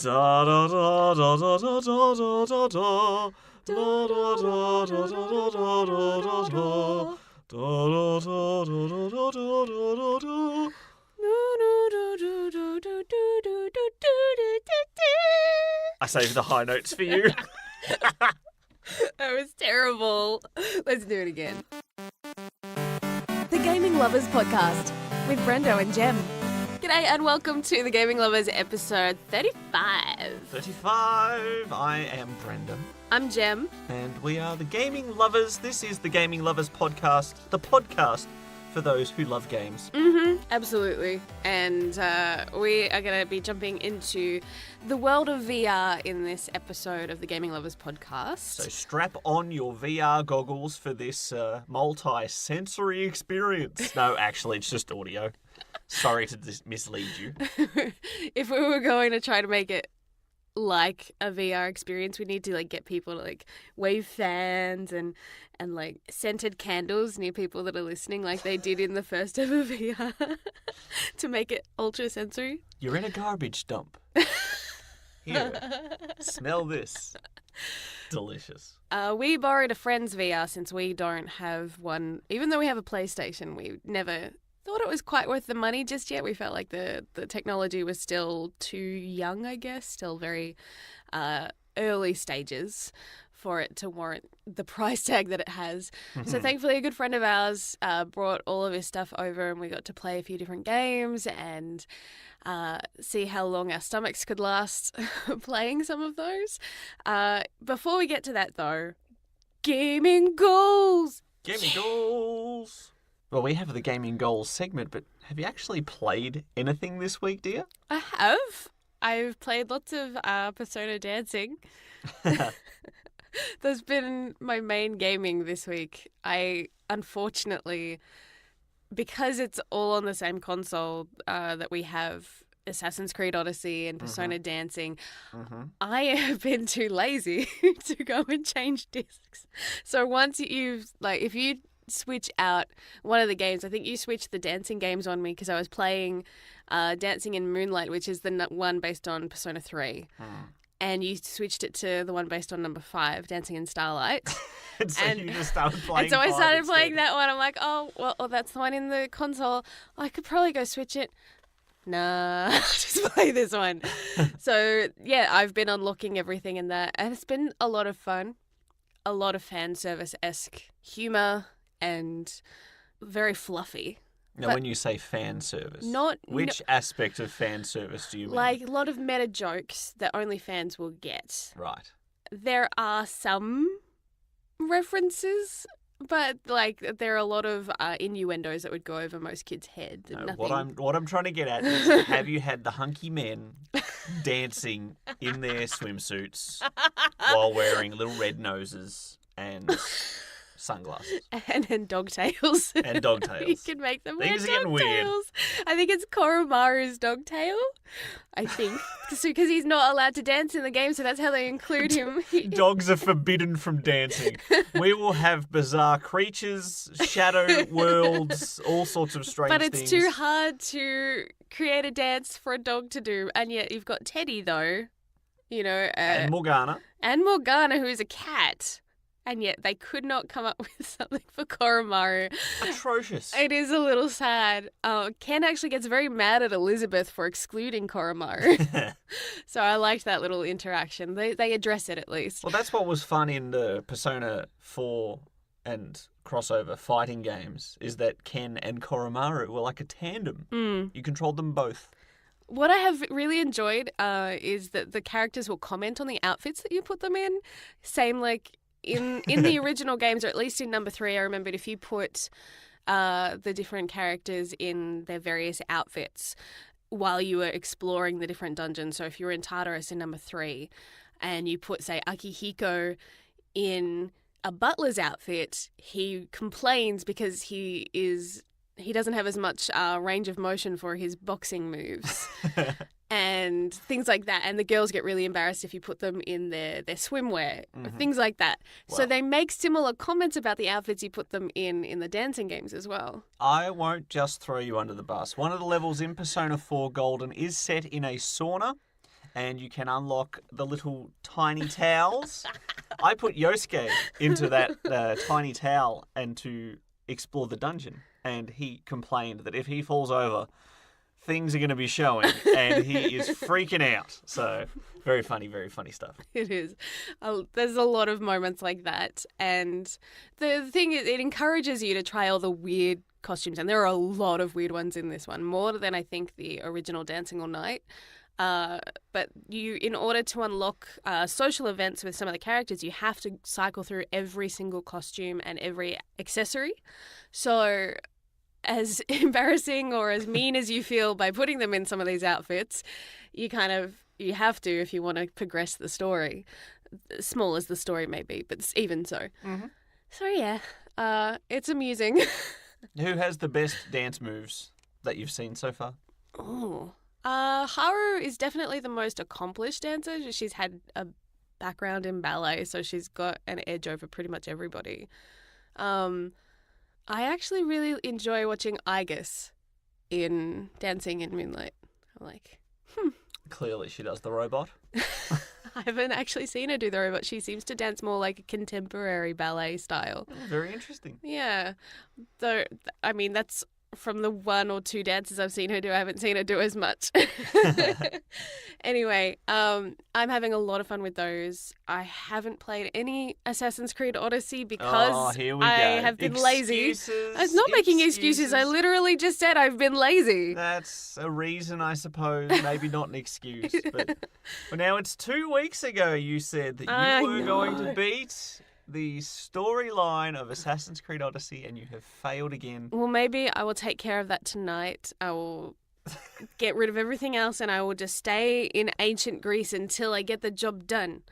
Da da da da da da da da da da. Da da da da da da da da da da. Da da da da da da da da da. I saved the high notes for you. That was terrible. Let's do it again. The Gaming Lovers Podcast with Brendo and Jem. G'day and welcome to The Gaming Lovers episode 35. 35. I am Brendo. I'm Jem. And we are The Gaming Lovers. This is The Gaming Lovers Podcast. The podcast for those who love games. Absolutely. And we are going to be jumping into the world of VR in this episode of the Gaming Lovers Podcast. So strap on your VR goggles for this multi-sensory experience. No, actually, it's just audio. Sorry to mislead you. If we were going to try to make it like a VR experience, we need to get people to wave fans and scented candles near people that are listening like they did in the first ever VR to make it ultra sensory. You're in a garbage dump. Here, smell this. Delicious. We borrowed a friend's VR since we don't have one. Even though we have a PlayStation, we never thought it was quite worth the money just yet. We felt like the technology was still too young, I guess, still very early stages for it to warrant the price tag that it has. So thankfully a good friend of ours brought all of his stuff over and we got to play a few different games and see how long our stomachs could last playing some of those. Before we get to that though, gaming goals! Gaming goals! Well, we have the gaming goals segment, but have you actually played anything this week, dear? I have. I've played lots of Persona dancing. That's been my main gaming this week. I, unfortunately, because it's all on the same console that we have Assassin's Creed Odyssey and Persona dancing, I have been too lazy to go and change discs. So once if you switch out one of the games, I think you switched the dancing games on me because I was playing Dancing in Moonlight, which is the one based on Persona 3. And you switched it to the one based on number 5, Dancing in Starlight. and so you just started playing. And so I started playing that one. I'm like, oh, that's the one in the console. I could probably go switch it. Nah, just play this one. So, yeah, I've been unlocking everything in that. And it's been a lot of fun. A lot of fan service-esque humour and very fluffy. Now, when you say fan service, which aspect of fan service do you mean? Like a lot of meta jokes that only fans will get. Right. There are some references, but there are a lot of innuendos that would go over most kids' heads. And no, what I'm trying to get at is, have you had the hunky men dancing in their swimsuits while wearing little red noses and sunglasses and dogtails? And dogtails. You can make them Things wear are getting weird. dogtails. I think it's Koromaru's dogtail. I think because he's not allowed to dance in the game, so that's how they include him. Dogs are forbidden from dancing. We will have bizarre creatures, shadow worlds, all sorts of strange things. But it's too hard to create a dance for a dog to do, and yet you've got Teddy though, and Morgana, who is a cat. And yet they could not come up with something for Koromaru. Atrocious. It is a little sad. Ken actually gets very mad at Elizabeth for excluding Koromaru. So I liked that little interaction. They address it at least. Well, that's what was fun in the Persona 4 and crossover fighting games, is that Ken and Koromaru were like a tandem. You controlled them both. What I have really enjoyed is that the characters will comment on the outfits that you put them in. Same in the original games, or at least in number 3, I remembered if you put the different characters in their various outfits while you were exploring the different dungeons. So if you were in Tartarus in number 3 and you put, say, Akihiko in a butler's outfit, he complains because he doesn't have as much range of motion for his boxing moves. And things like that. And the girls get really embarrassed if you put them in their swimwear, things like that. Well, so they make similar comments about the outfits you put them in the dancing games as well. I won't just throw you under the bus. One of the levels in Persona 4 Golden is set in a sauna, and you can unlock the little tiny towels. I put Yosuke into that tiny towel and to explore the dungeon, and he complained that if he falls over, things are going to be showing, and he is freaking out. So very funny stuff. It is. There's a lot of moments like that, and the thing is, it encourages you to try all the weird costumes, and there are a lot of weird ones in this one, more than I think the original Dancing All Night. But in order to unlock social events with some of the characters, you have to cycle through every single costume and every accessory. So as embarrassing or as mean as you feel by putting them in some of these outfits, you have to if you want to progress the story, small as the story may be, but even so. Mm-hmm. So yeah, it's amusing. Who has the best dance moves that you've seen so far? Oh, Haru is definitely the most accomplished dancer. She's had a background in ballet, so she's got an edge over pretty much everybody. I actually really enjoy watching Igus in Dancing in Moonlight. I'm like, Clearly she does the robot. I haven't actually seen her do the robot. She seems to dance more like a contemporary ballet style. Oh, very interesting. Yeah. Though, I mean, that's from the one or two dances I've seen her do. I haven't seen her do as much. Anyway, I'm having a lot of fun with those. I haven't played any Assassin's Creed Odyssey because I have been lazy. I was not making excuses. I literally just said I've been lazy. That's a reason, I suppose. Maybe not an excuse. But now it's 2 weeks ago you said that you were going to beat the storyline of Assassin's Creed Odyssey, and you have failed again. Well, maybe I will take care of that tonight. I will get rid of everything else, and I will just stay in ancient Greece until I get the job done.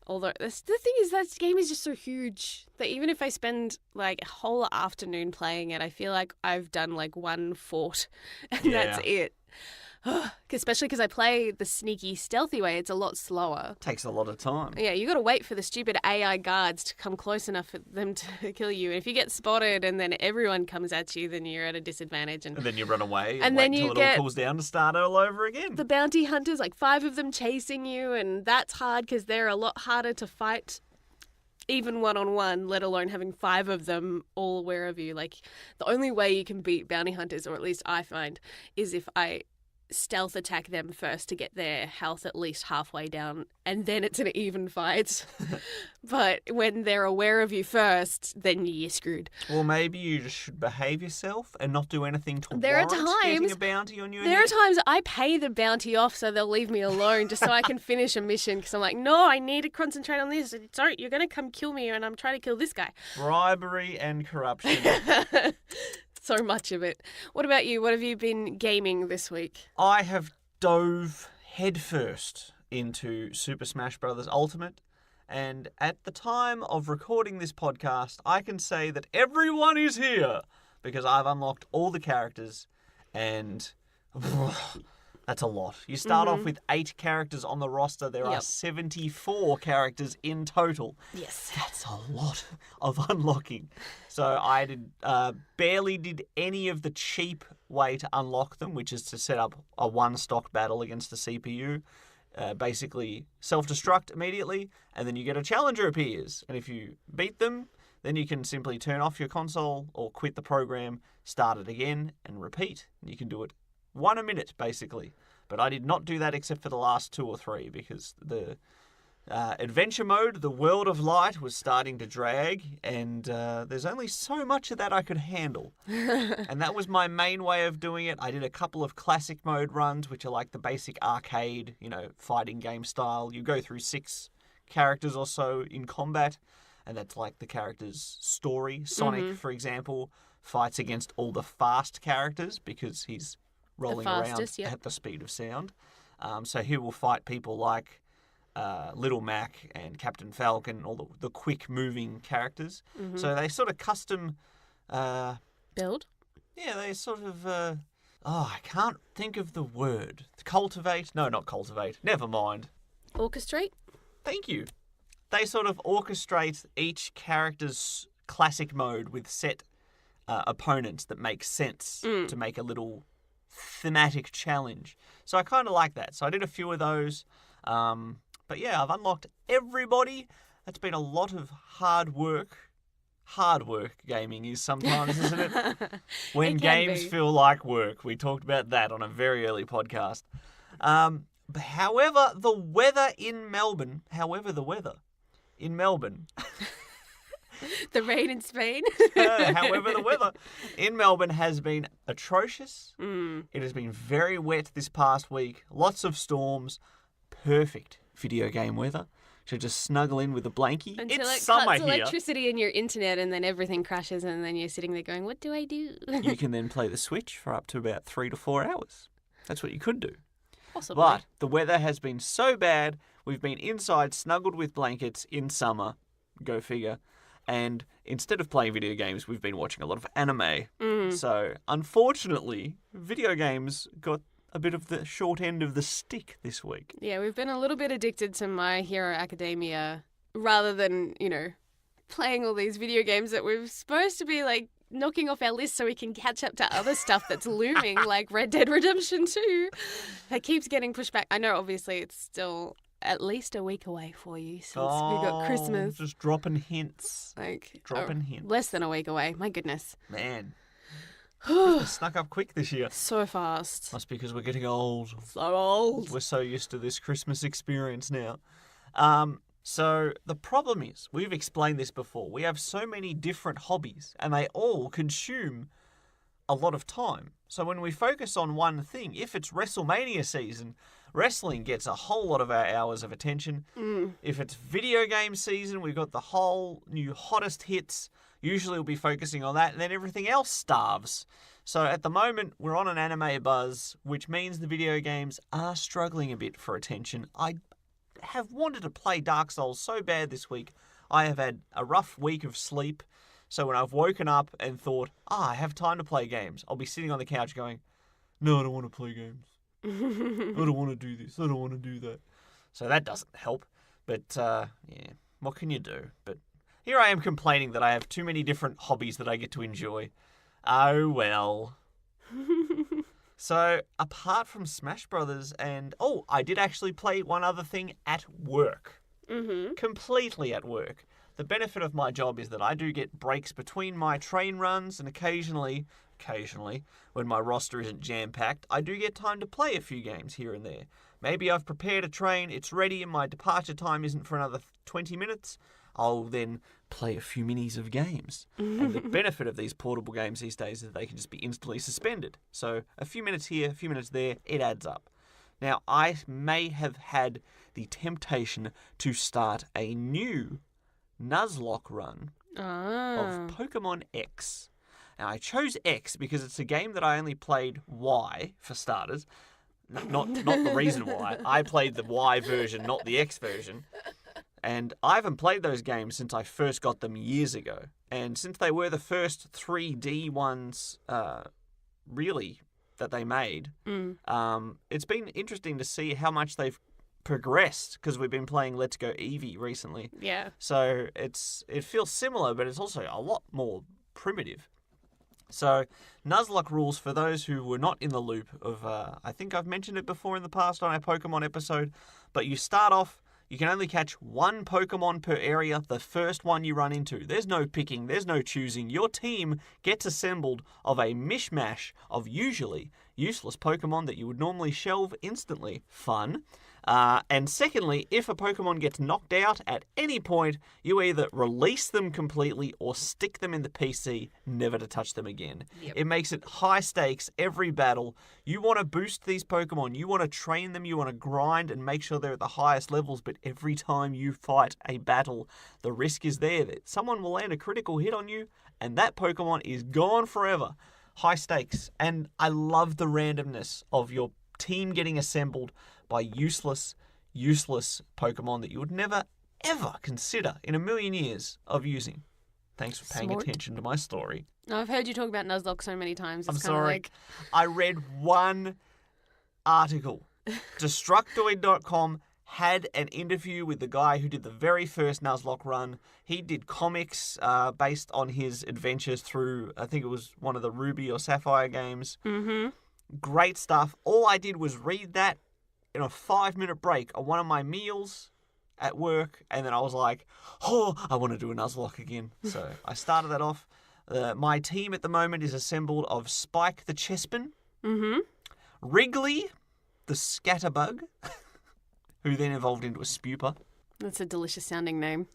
Although, the thing is, that game is just so huge that even if I spend, like, a whole afternoon playing it, I feel like I've done, like, one fort, and that's it. Especially because I play the sneaky, stealthy way. It's a lot slower. Takes a lot of time. Yeah, you got to wait for the stupid AI guards to come close enough for them to kill you. And if you get spotted and then everyone comes at you, then you're at a disadvantage. And then you run away and wait then you until it all cools down to start all over again. The bounty hunters, like 5 of them chasing you, and that's hard because they're a lot harder to fight even one-on-one, let alone having 5 of them all aware of you. Like, the only way you can beat bounty hunters, or at least I find, is if I stealth attack them first to get their health at least halfway down, and then it's an even fight. But when they're aware of you first, then you're screwed. Well, maybe you just should behave yourself and not do anything to warrant getting a bounty on your head. There are times I pay the bounty off so they'll leave me alone just so I can finish a mission, because I'm like, no, I need to concentrate on this. Don't, you're going to come kill me and I'm trying to kill this guy. Bribery and corruption. So much of it. What about you? What have you been gaming this week? I have dove headfirst into Super Smash Bros. Ultimate, and at the time of recording this podcast, I can say that everyone is here because I've unlocked all the characters, and that's a lot. You start off with 8 characters on the roster. There are 74 characters in total. Yes. That's a lot of unlocking. So I barely did any of the cheap way to unlock them, which is to set up a one-stock battle against the CPU. Basically self-destruct immediately, and then you get a challenger appears. And if you beat them, then you can simply turn off your console or quit the program, start it again, and repeat. And you can do it 1 a minute, basically. But I did not do that except for the last 2 or 3 because the adventure mode, the World of Light, was starting to drag, and there's only so much of that I could handle. And that was my main way of doing it. I did a couple of classic mode runs, which are like the basic arcade, fighting game style. You go through 6 characters or so in combat, and that's like the character's story. Sonic, for example, fights against all the fast characters because he's rolling around at the speed of sound. So he will fight people like Little Mac and Captain Falcon, all the quick-moving characters. So they sort of custom... build? Yeah, they sort of... I can't think of the word. Cultivate? No, not cultivate. Never mind. Orchestrate? Thank you. They sort of orchestrate each character's classic mode with set opponents that make sense to make a little thematic challenge. So I kind of like that. So I did a few of those. But yeah, I've unlocked everybody. That's been a lot of hard work. Hard work gaming is sometimes, isn't it? When It can games be. feel like work. We talked about that on a very early podcast. However, the weather in Melbourne, The rain in Spain. however, the weather in Melbourne has been atrocious. Mm. It has been very wet this past week. Lots of storms. Perfect video game weather. To just snuggle in with a blankie. Until It's it summer cuts here. electricity in your internet and then everything crashes and then you're sitting there going, what do I do? You can then play the Switch for up to about 3 to 4 hours. That's what you could do. Possibly. But the weather has been so bad, we've been inside snuggled with blankets in summer. Go figure. And instead of playing video games, we've been watching a lot of anime. So, unfortunately, video games got a bit of the short end of the stick this week. Yeah, we've been a little bit addicted to My Hero Academia rather than, playing all these video games that we're supposed to be like knocking off our list so we can catch up to other stuff that's looming, like Red Dead Redemption 2. That keeps getting pushed back. I know, obviously, it's still at least a week away for you since we got Christmas. Just dropping hints. Dropping hints. Less than a week away. My goodness. Man. Christmas snuck up quick this year. So fast. Must be because we're getting old. So old. We're so used to this Christmas experience now. So the problem is, we've explained this before, we have so many different hobbies and they all consume a lot of time. So when we focus on one thing, if it's WrestleMania season, wrestling gets a whole lot of our hours of attention. If it's video game season, we've got the whole new hottest hits. Usually we'll be focusing on that and then everything else starves. So at the moment, we're on an anime buzz, which means the video games are struggling a bit for attention. I have wanted to play Dark Souls so bad this week. I have had a rough week of sleep. So when I've woken up and thought, I have time to play games, I'll be sitting on the couch going, no, I don't want to play games. I don't want to do this. I don't want to do that. So that doesn't help. But, yeah, what can you do? But here I am complaining that I have too many different hobbies that I get to enjoy. Oh, well. So, apart from Smash Brothers and... Oh, I did actually play one other thing at work. Completely at work. The benefit of my job is that I do get breaks between my train runs and occasionally, when my roster isn't jam-packed, I do get time to play a few games here and there. Maybe I've prepared a train, it's ready, and my departure time isn't for another 20 minutes. I'll then play a few minis of games. And the benefit of these portable games these days is that they can just be instantly suspended. So a few minutes here, a few minutes there, it adds up. Now, I may have had the temptation to start a new Nuzlocke run of Pokemon X. Now, I chose X because it's a game that I only played Y, for starters. Not the reason why. I played the Y version, not the X version. And I haven't played those games since I first got them years ago. And since they were the first 3D ones, really, that they made, it's been interesting to see how much they've progressed because we've been playing Let's Go Eevee recently. Yeah. So it feels similar, but it's also a lot more primitive. So Nuzlocke rules, for those who were not in the loop of, I think I've mentioned it before in the past on our Pokemon episode, but you start off, you can only catch one Pokemon per area, the first one you run into. There's no picking, there's no choosing. Your team gets assembled of a mishmash of usually useless Pokemon that you would normally shelve instantly. Fun. And secondly, if a Pokemon gets knocked out at any point, you either release them completely or stick them in the PC, never to touch them again. Yep. It makes it high stakes every battle. You want to boost these Pokemon, you want to train them, you want to grind and make sure they're at the highest levels, but every time you fight a battle, the risk is there that someone will land a critical hit on you and that Pokemon is gone forever. High stakes. And I love the randomness of your team getting assembled by useless Pokemon that you would never, ever consider in a million years of using. Thanks for paying attention to my story. I've heard you talk about Nuzlocke so many times. It's I'm sorry. Like... I read one article. Destructoid.com had an interview with the guy who did the very first Nuzlocke run. He did comics based on his adventures through, I think it was one of the Ruby or Sapphire games. Great stuff. All I did was read that in a 5-minute break on one of my meals at work, and then I was like, oh, I want to do a Nuzlocke again. So I started that off. My team at the moment is assembled of Spike the Chespin, Wrigley the Scatterbug, who then evolved into a Spuper. That's a delicious sounding name.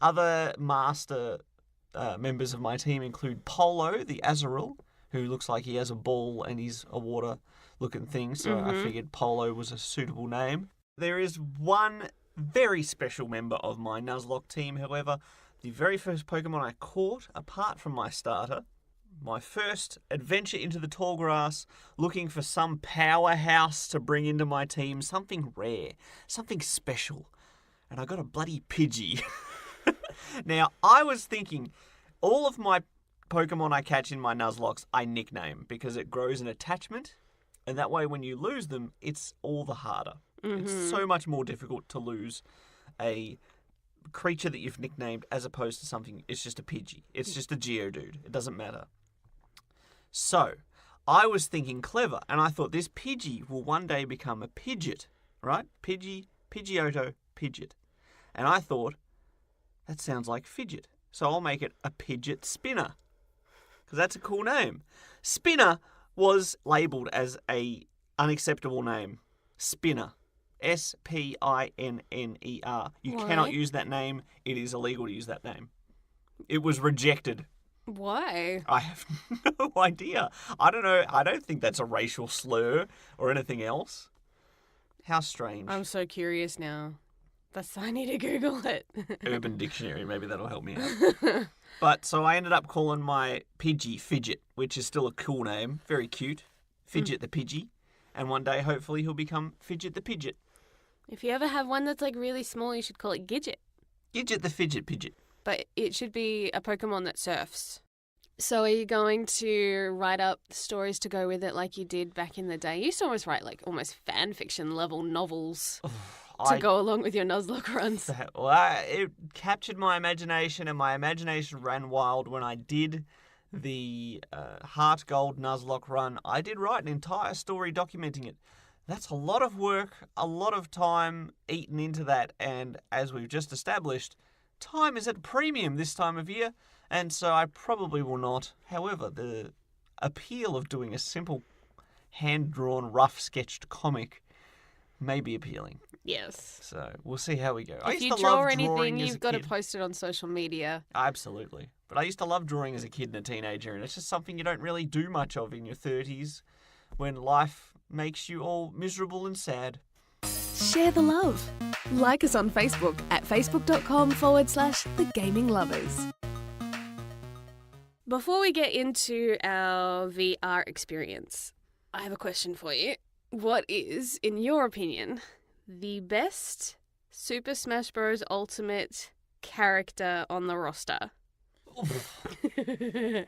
Other master members of my team include Polo the Azaril, who looks like he has a ball and he's a water-looking thing, so I figured Polo was a suitable name. There is one very special member of my Nuzlocke team, however. The very first Pokemon I caught, apart from my starter, my first adventure into the tall grass, looking for some powerhouse to bring into my team, something rare, something special. And I got a bloody Pidgey. Now, I was thinking, all of my Pokemon I catch in my Nuzlockes, I nickname, because it grows an attachment, and that way when you lose them, it's all the harder. It's so much more difficult to lose a creature that you've nicknamed as opposed to something, it's just a Pidgey. It's just a Geodude. It doesn't matter. So, I was thinking clever, and I thought this Pidgey will one day become a Pidgeot, right? Pidgeotto, Pidgeot. And I thought, that sounds like fidget. So I'll make it a Pidgeot Spinner, because that's a cool name. Spinner was labelled as a unacceptable name. Spinner. Spinner. You cannot use that name. It is illegal to use that name. It was rejected. Why? I have no idea. I don't know. I don't think that's a racial slur or anything else. How strange. I'm so curious now. I need to Google it. Urban Dictionary, maybe that'll help me out. But so I ended up calling my Pidgey Fidget, which is still a cool name. Very cute. Fidget the Pidgey. And one day, hopefully, he'll become Fidget the Pidgeot. If you ever have one that's like really small, you should call it Gidget. Gidget the Fidget Pidgeot. But it should be a Pokemon that surfs. So are you going to write up stories to go with it like you did back in the day? You used to almost write like almost fan fiction level novels to go along with your Nuzlocke runs. It captured my imagination, and my imagination ran wild when I did the Heart Gold Nuzlocke run. I did write an entire story documenting it. That's a lot of work, a lot of time eaten into that, and as we've just established, time is at a premium this time of year, and so I probably will not. However, the appeal of doing a simple, hand-drawn, rough-sketched comic may be appealing. Yes. So we'll see how we go. If you draw anything, you've got to post it on social media. Absolutely. But I used to love drawing as a kid and a teenager, and it's just something you don't really do much of in your 30s when life makes you all miserable and sad. Share the love. Like us on Facebook at facebook.com/The Gaming Lovers. Before we get into our VR experience, I have a question for you. What is, in your opinion, the best Super Smash Bros. Ultimate character on the roster?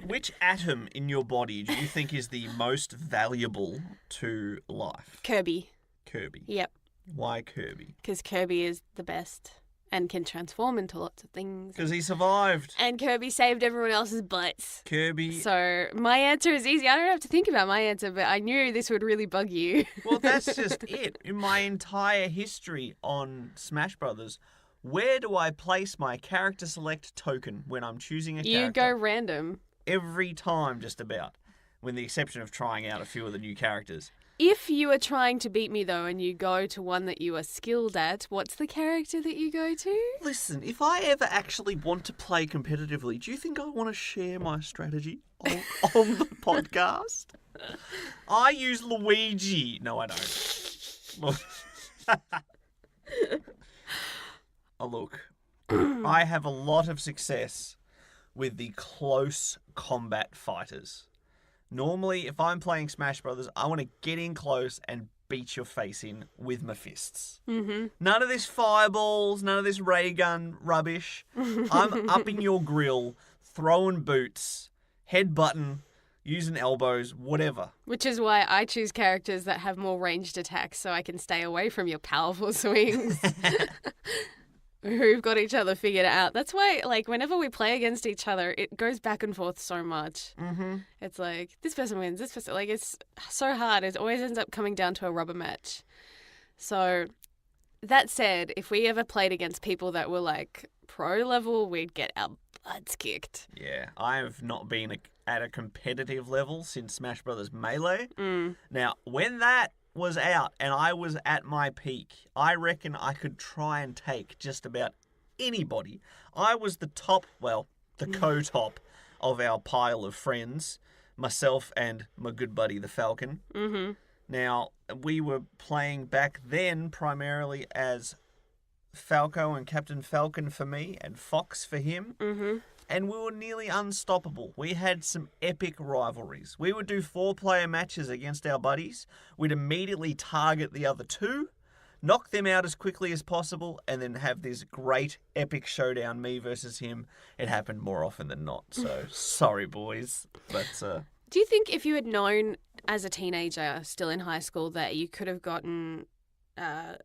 Which atom in your body do you think is the most valuable to life? Kirby. Kirby. Yep. Why Kirby? Because Kirby is the best and can transform into lots of things. Because he survived. And Kirby saved everyone else's butts. Kirby. So my answer is easy. I don't have to think about my answer, but I knew this would really bug you. Well, that's just it. In my entire history on Smash Brothers, where do I place my character select token when I'm choosing a character? You go random. Every time, just about. With the exception of trying out a few of the new characters. If you are trying to beat me, though, and you go to one that you are skilled at, what's the character that you go to? Listen, if I ever actually want to play competitively, do you think I want to share my strategy on the podcast? I use Luigi. No, I don't. Oh, look, I have a lot of success with the close combat fighters. Normally, if I'm playing Smash Brothers, I want to get in close and beat your face in with my fists. Mm-hmm. None of this fireballs, none of this ray gun rubbish. I'm up in your grill, throwing boots, headbutting, using elbows, whatever. Which is why I choose characters that have more ranged attacks so I can stay away from your powerful swings. who've got each other figured out. That's why, like, whenever we play against each other, it goes back and forth so much. Mm-hmm. It's like, this person wins, this person... Like, it's so hard. It always ends up coming down to a rubber match. So, that said, if we ever played against people that were, like, pro level, we'd get our butts kicked. Yeah, I have not been at a competitive level since Smash Brothers Melee. Now, when that was out and I was at my peak, I reckon I could try and take just about anybody. I was the top, well, the co-top of our pile of friends, myself and my good buddy the Falcon. Mm-hmm. Now, we were playing back then primarily as Falco and Captain Falcon for me and Fox for him. Mm-hmm. And we were nearly unstoppable. We had some epic rivalries. We would do 4-player matches against our buddies. We'd immediately target the other 2, knock them out as quickly as possible, and then have this great epic showdown, me versus him. It happened more often than not, so sorry, boys. But Do you think if you had known as a teenager, still in high school, that you could have gotten a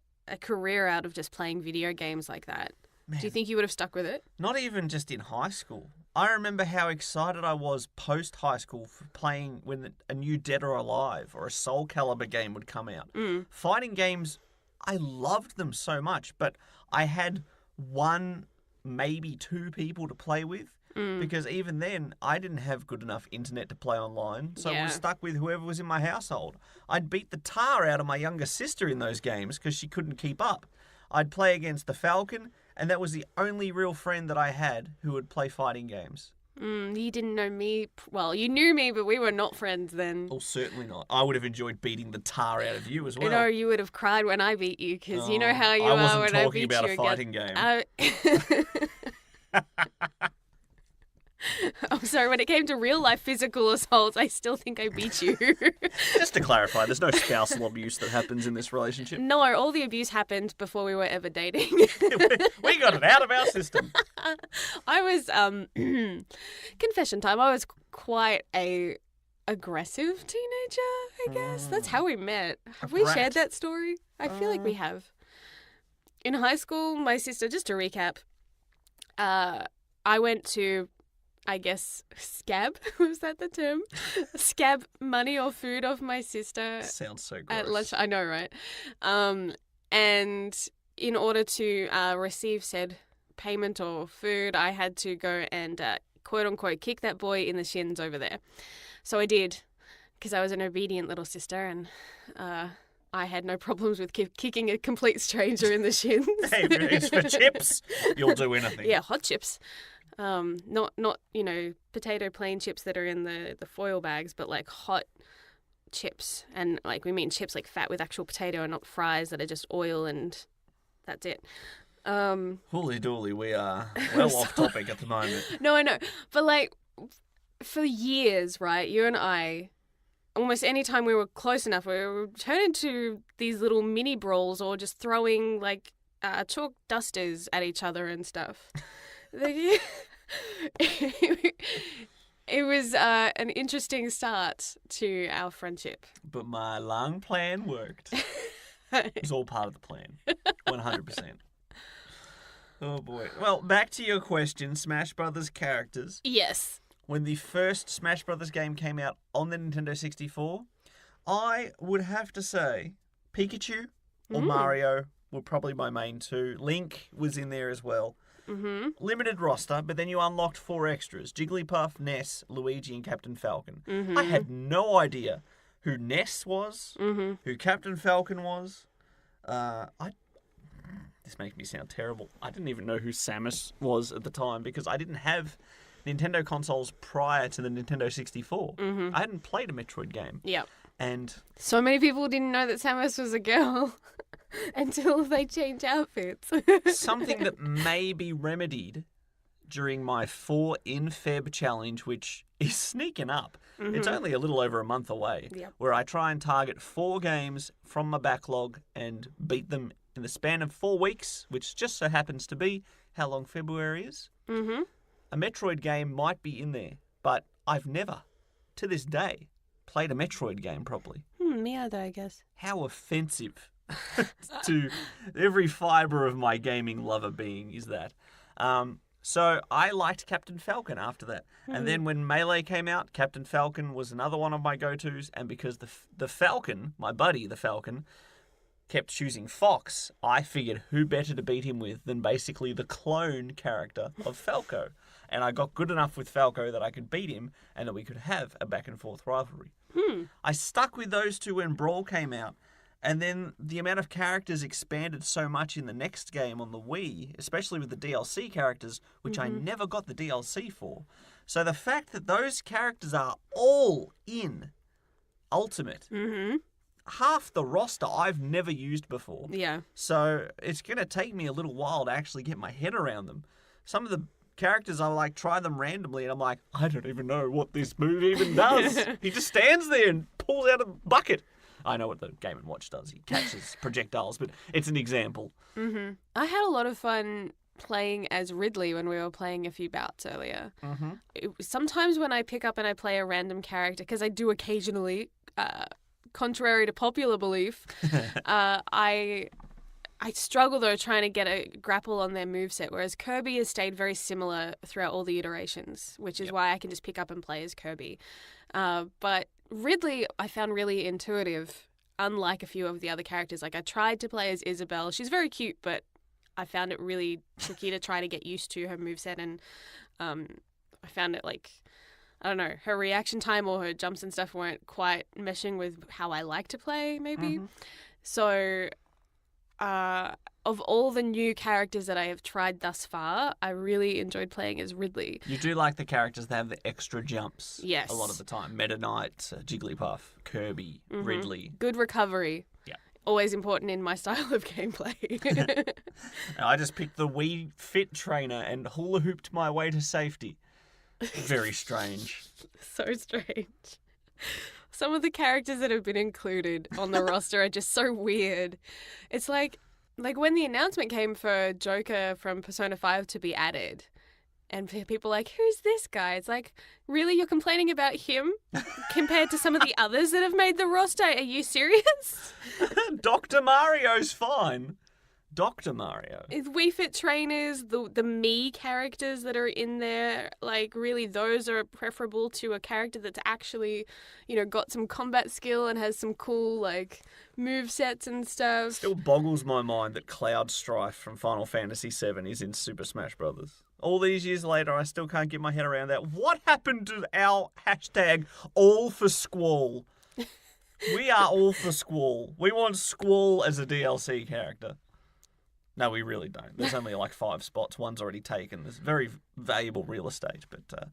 career out of just playing video games like that? man, Do you think you would have stuck with it? not even just in high school. I remember how excited I was post-high school for playing when a new Dead or Alive or a Soul Calibur game would come out. Fighting games, I loved them so much, but I had 1, maybe 2 people to play with. Because even then, I didn't have good enough internet to play online, so I was stuck with whoever was in my household. I'd beat the tar out of my younger sister in those games because she couldn't keep up. I'd play against the Falcon, and that was the only real friend that I had who would play fighting games. You didn't know me. Well, you knew me, but we were not friends then. Oh, certainly not. I would have enjoyed beating the tar out of you as well. You know, you would have cried when I beat you because you know how you I are wasn't when I talking beat about you a fighting again. I'm sorry, when it came to real life physical assaults, I still think I beat you. Just to clarify, there's no spousal abuse that happens in this relationship. No, all the abuse happened before we were ever dating. We got it out of our system. I was, confession time, I was quite a aggressive teenager, I guess. That's how we met. Have we brat. shared that story? I feel like we have. In high school, my sister, just to recap, I went to, I guess, scab, was that the term? Scab money or food off my sister. Sounds so gross. At lunch. I know, right? And in order to receive said payment or food, I had to go and quote unquote kick that boy in the shins over there. So I did, because I was an obedient little sister, and I had no problems with kicking a complete stranger in the shins. Hey, if it's for chips, you'll do anything. Yeah, hot chips. Not potato plain chips that are in the foil bags, but like hot chips. And like we mean chips like fat with actual potato and not fries that are just oil and that's it. Holy dooly, we are well off topic at the moment. No, I know. But like for years, right, you and I, almost any time we were close enough, we would turn into these little mini brawls or just throwing like chalk dusters at each other and stuff. It was an interesting start to our friendship. But my long plan worked. It was all part of the plan. 100%. Oh boy. Well, back to your question, Smash Brothers characters. Yes. When the first Smash Brothers game came out on the Nintendo 64, I would have to say Pikachu or Mario were probably my main 2. Link was in there as well. Limited roster, but then you unlocked 4 extras: Jigglypuff, Ness, Luigi, and Captain Falcon. I had no idea who Ness was, who Captain Falcon was. This makes me sound terrible. I didn't even know who Samus was at the time because I didn't have Nintendo consoles prior to the Nintendo 64. I hadn't played a Metroid game. Yep. And so many people didn't know that Samus was a girl until they changed outfits. something that may be remedied during my 4 in Feb challenge, which is sneaking up. It's only a little over a month away, where I try and target 4 games from my backlog and beat them in the span of 4 weeks, which just so happens to be how long February is. A Metroid game might be in there, but I've never, to this day, played a Metroid game properly. Me either, I guess. How offensive to every fibre of my gaming lover being is that. So I liked Captain Falcon after that. And then when Melee came out, Captain Falcon was another one of my go-tos. And because the Falcon, my buddy, the Falcon, kept choosing Fox, I figured who better to beat him with than basically the clone character of Falco. And I got good enough with Falco that I could beat him and that we could have a back-and-forth rivalry. I stuck with those two when Brawl came out. And then the amount of characters expanded so much in the next game on the Wii, especially with the DLC characters, which I never got the DLC for. So the fact that those characters are all in Ultimate, half the roster I've never used before. Yeah. So it's going to take me a little while to actually get my head around them. Some of the characters, I like try them randomly and I'm like, I don't even know what this move even does. He just stands there and pulls out a bucket. I know what the Game & Watch does. He catches projectiles, but it's an example. I had a lot of fun playing as Ridley when we were playing a few bouts earlier. Sometimes when I pick up and I play a random character, because I do occasionally, contrary to popular belief, I struggle though trying to get a grapple on their moveset, whereas Kirby has stayed very similar throughout all the iterations, which is why I can just pick up and play as Kirby. But Ridley I found really intuitive, unlike a few of the other characters. Like I tried to play as Isabelle. She's very cute, but I found it really tricky to try to get used to her moveset, and I found it like, I don't know, her reaction time or her jumps and stuff weren't quite meshing with how I like to play, maybe. So of all the new characters that I have tried thus far, I really enjoyed playing as Ridley. You do like the characters that have the extra jumps. Yes. A lot of the time. Meta Knight, Jigglypuff, Kirby, Ridley. Good recovery. Yeah. Always important in my style of gameplay. I just picked the Wii Fit trainer and hula hooped my way to safety. Very strange. So strange. Some of the characters that have been included on the roster are just so weird. It's like when the announcement came for Joker from Persona 5 to be added, and people are like, who's this guy? It's like, really? You're complaining about him compared to some of the others that have made the roster? Are you serious? Dr. Mario's fine. Dr. Mario. Wii Fit trainers, the Mii characters that are in there, like really those are preferable to a character that's actually, got some combat skill and has some cool like move sets and stuff. Still boggles my mind that Cloud Strife from Final Fantasy VII is in Super Smash Bros. All these years later, I still can't get my head around that. What happened to our hashtag all for Squall? We are all for Squall. We want Squall as a DLC character. No, we really don't. There's only like 5 spots. One's already taken. There's very valuable real estate, but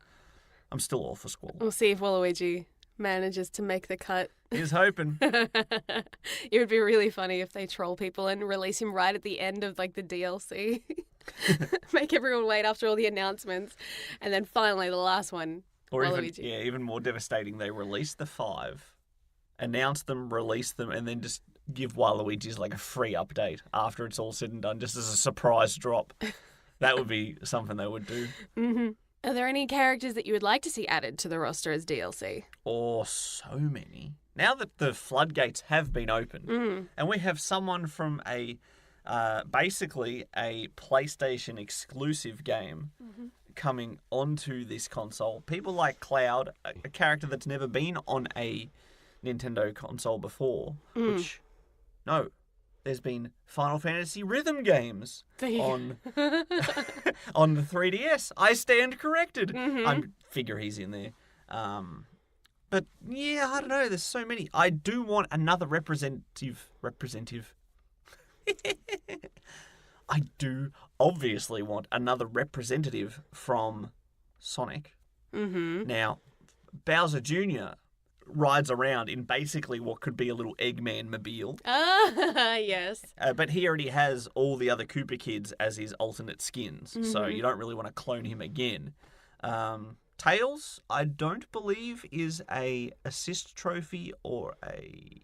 I'm still all for Squall. We'll see if Waluigi manages to make the cut. He's hoping. It would be really funny if they troll people and release him right at the end of like the DLC. Make everyone wait after all the announcements. And then finally the last one, or Waluigi. even more devastating, they release the 5, announce them, release them, and then just give Waluigi's like a free update after it's all said and done, just as a surprise drop. That would be something they would do. Are there any characters that you would like to see added to the roster as DLC? Oh, so many. Now that the floodgates have been opened, and we have someone from basically a PlayStation exclusive game coming onto this console. People like Cloud, a character that's never been on a Nintendo console before, which... No, there's been Final Fantasy rhythm games on on the 3DS. I stand corrected. I figure he's in there. But yeah, I don't know. There's so many. I do want another representative. I do obviously want another representative from Sonic. Now, Bowser Jr. rides around in basically what could be a little Eggman mobile. Yes. But he already has all the other Koopa kids as his alternate skins, so you don't really want to clone him again. Tails, I don't believe, is a assist trophy or a...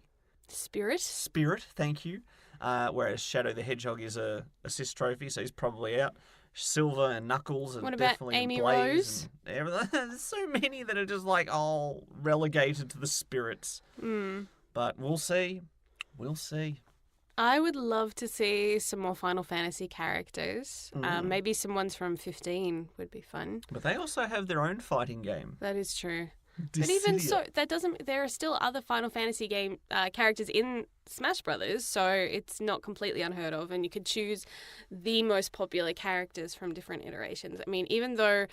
Spirit, thank you. Whereas Shadow the Hedgehog is a assist trophy, so he's probably out. Silver and Knuckles are definitely Amy in Blaze. Rose? And everything. There's so many that are just like, relegated to the spirits. But we'll see. We'll see. I would love to see some more Final Fantasy characters. Maybe some ones from 15 would be fun. But they also have their own fighting game. That is true. Dissidia. But even so, that doesn't. There are still other Final Fantasy game characters in Smash Brothers, so it's not completely unheard of. And you could choose the most popular characters from different iterations. I mean, even though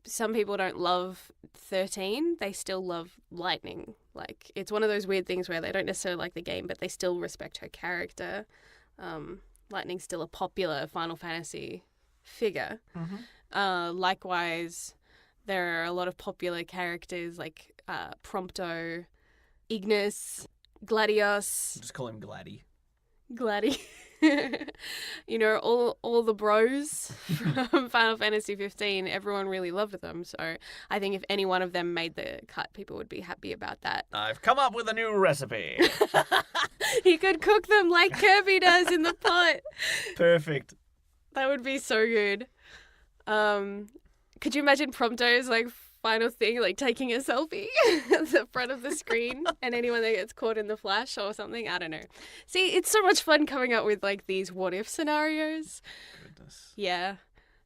some people don't love 13, they still love Lightning. Like, it's one of those weird things where they don't necessarily like the game, but they still respect her character. Lightning's still a popular Final Fantasy figure. Likewise, there are a lot of popular characters like Prompto, Ignis, Gladius. Just call him Gladdy. Gladdy. You know, all the bros from Final Fantasy 15, everyone really loved them. So I think if any one of them made the cut, people would be happy about that. I've come up with a new recipe. He could cook them like Kirby does in the pot. Perfect. That would be so good. Could you imagine Prompto's like final thing, like taking a selfie at the front of the screen, and anyone that gets caught in the flash or something? I don't know. See, it's so much fun coming up with like these what if scenarios. Goodness. Yeah.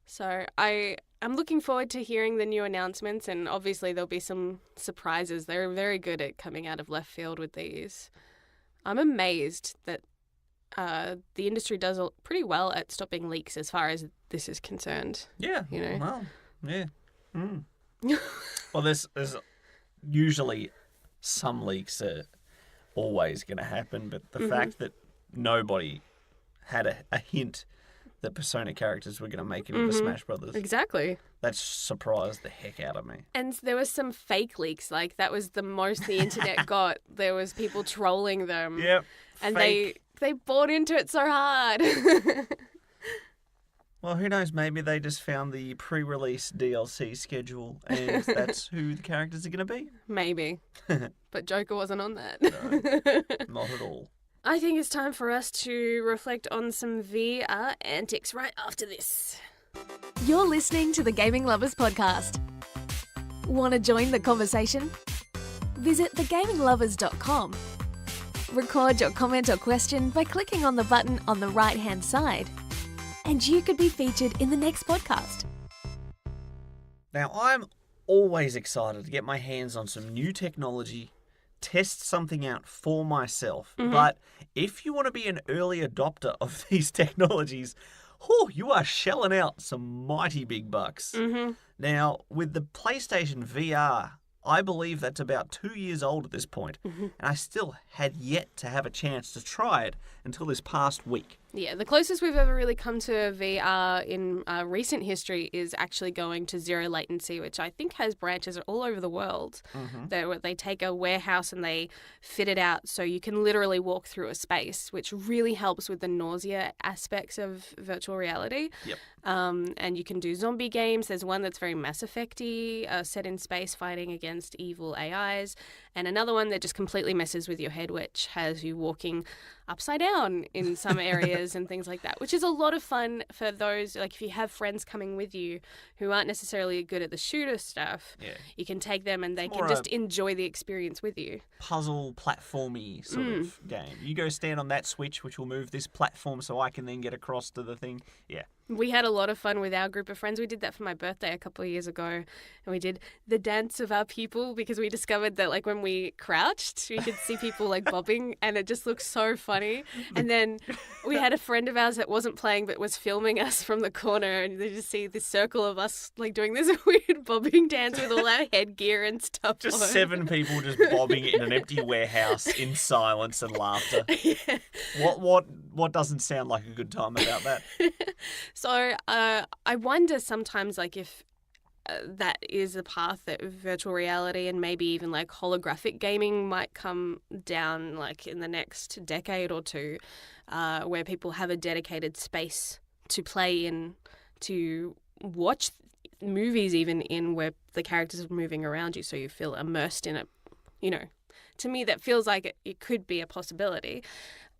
So I'm looking forward to hearing the new announcements, and obviously there'll be some surprises. They're very good at coming out of left field with these. I'm amazed that the industry does pretty well at stopping leaks as far as this is concerned. Yeah. You know? Well, yeah. Well, there's usually some leaks are always going to happen, but the fact that nobody had a hint that Persona characters were going to make it into Smash Brothers. Exactly. That surprised the heck out of me. And there was some fake leaks. Like, that was the most the internet got. There was people trolling them. Yep. And fake. they bought into it so hard. Well, who knows? Maybe they just found the pre-release DLC schedule and that's who the characters are going to be. Maybe. But Joker wasn't on that. No, not at all. I think it's time for us to reflect on some VR antics right after this. You're listening to the Gaming Lovers Podcast. Want to join the conversation? Visit thegaminglovers.com. Record your comment or question by clicking on the button on the right-hand side. And you could be featured in the next podcast. Now, I'm always excited to get my hands on some new technology, test something out for myself. But if you want to be an early adopter of these technologies, you are shelling out some mighty big bucks. Now, with the PlayStation VR, I believe that's about 2 years old at this point, and I still had yet to have a chance to try it until this past week. Yeah, the closest we've ever really come to VR in recent history is actually going to zero latency, which I think has branches all over the world. They take a warehouse and they fit it out so you can literally walk through a space, which really helps with the nausea aspects of virtual reality. Yep. And you can do zombie games. There's one that's very Mass Effect-y, set in space fighting against evil AIs. And another one that just completely messes with your head, which has you walking upside down in some areas and things like that, which is a lot of fun for those, like if you have friends coming with you who aren't necessarily good at the shooter stuff, you can take them and they can just enjoy the experience with you. Puzzle, platformy sort of game. You go stand on that switch, which will move this platform so I can then get across to the thing. Yeah. We had a lot of fun with our group of friends. We did that for my birthday a couple of years ago, and we did the dance of our people because we discovered that like when we crouched, we could see people like bobbing, and it just looked so funny. And then we had a friend of ours that wasn't playing but was filming us from the corner, and they just see this circle of us like doing this weird bobbing dance with all our headgear and stuff. Just on. 7 people just bobbing in an empty warehouse in silence and laughter. Yeah. What doesn't sound like a good time about that? So I wonder sometimes like if that is a path that virtual reality and maybe even like holographic gaming might come down like in the next decade or two, where people have a dedicated space to play in, to watch movies even in, where the characters are moving around you so you feel immersed in it. You know, to me that feels like it could be a possibility.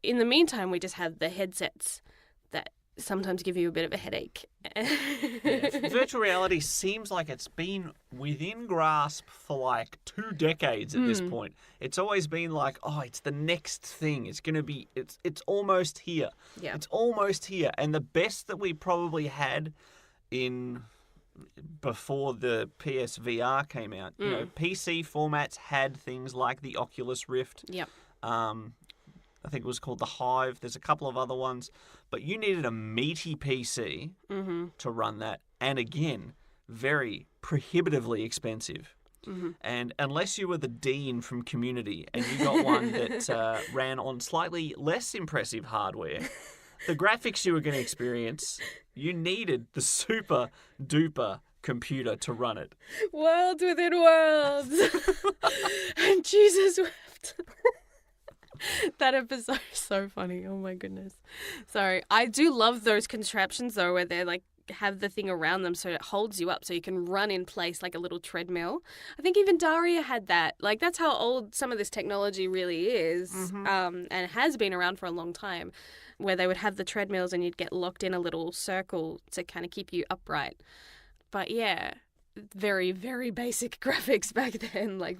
In the meantime, we just have the headsets that sometimes give you a bit of a headache. Yeah. Virtual reality seems like it's been within grasp for like 2 decades at this point. It's always been like, oh, it's the next thing. It's going to be, it's almost here. Yeah. It's almost here. And the best that we probably had before the PSVR came out, you know, PC formats had things like the Oculus Rift. Yep. I think it was called the Hive. There's a couple of other ones. But you needed a meaty PC to run that. And again, very prohibitively expensive. And unless you were the dean from Community and you got one that ran on slightly less impressive hardware, the graphics you were going to experience, you needed the super duper computer to run it. Worlds within worlds. And Jesus wept. That episode is so funny. Oh my goodness. Sorry. I do love those contraptions though, where they're like have the thing around them so it holds you up so you can run in place like a little treadmill. I think even Daria had that. Like that's how old some of this technology really is, and it has been around for a long time, where they would have the treadmills and you'd get locked in a little circle to kind of keep you upright. But yeah, very, very basic graphics back then. Like,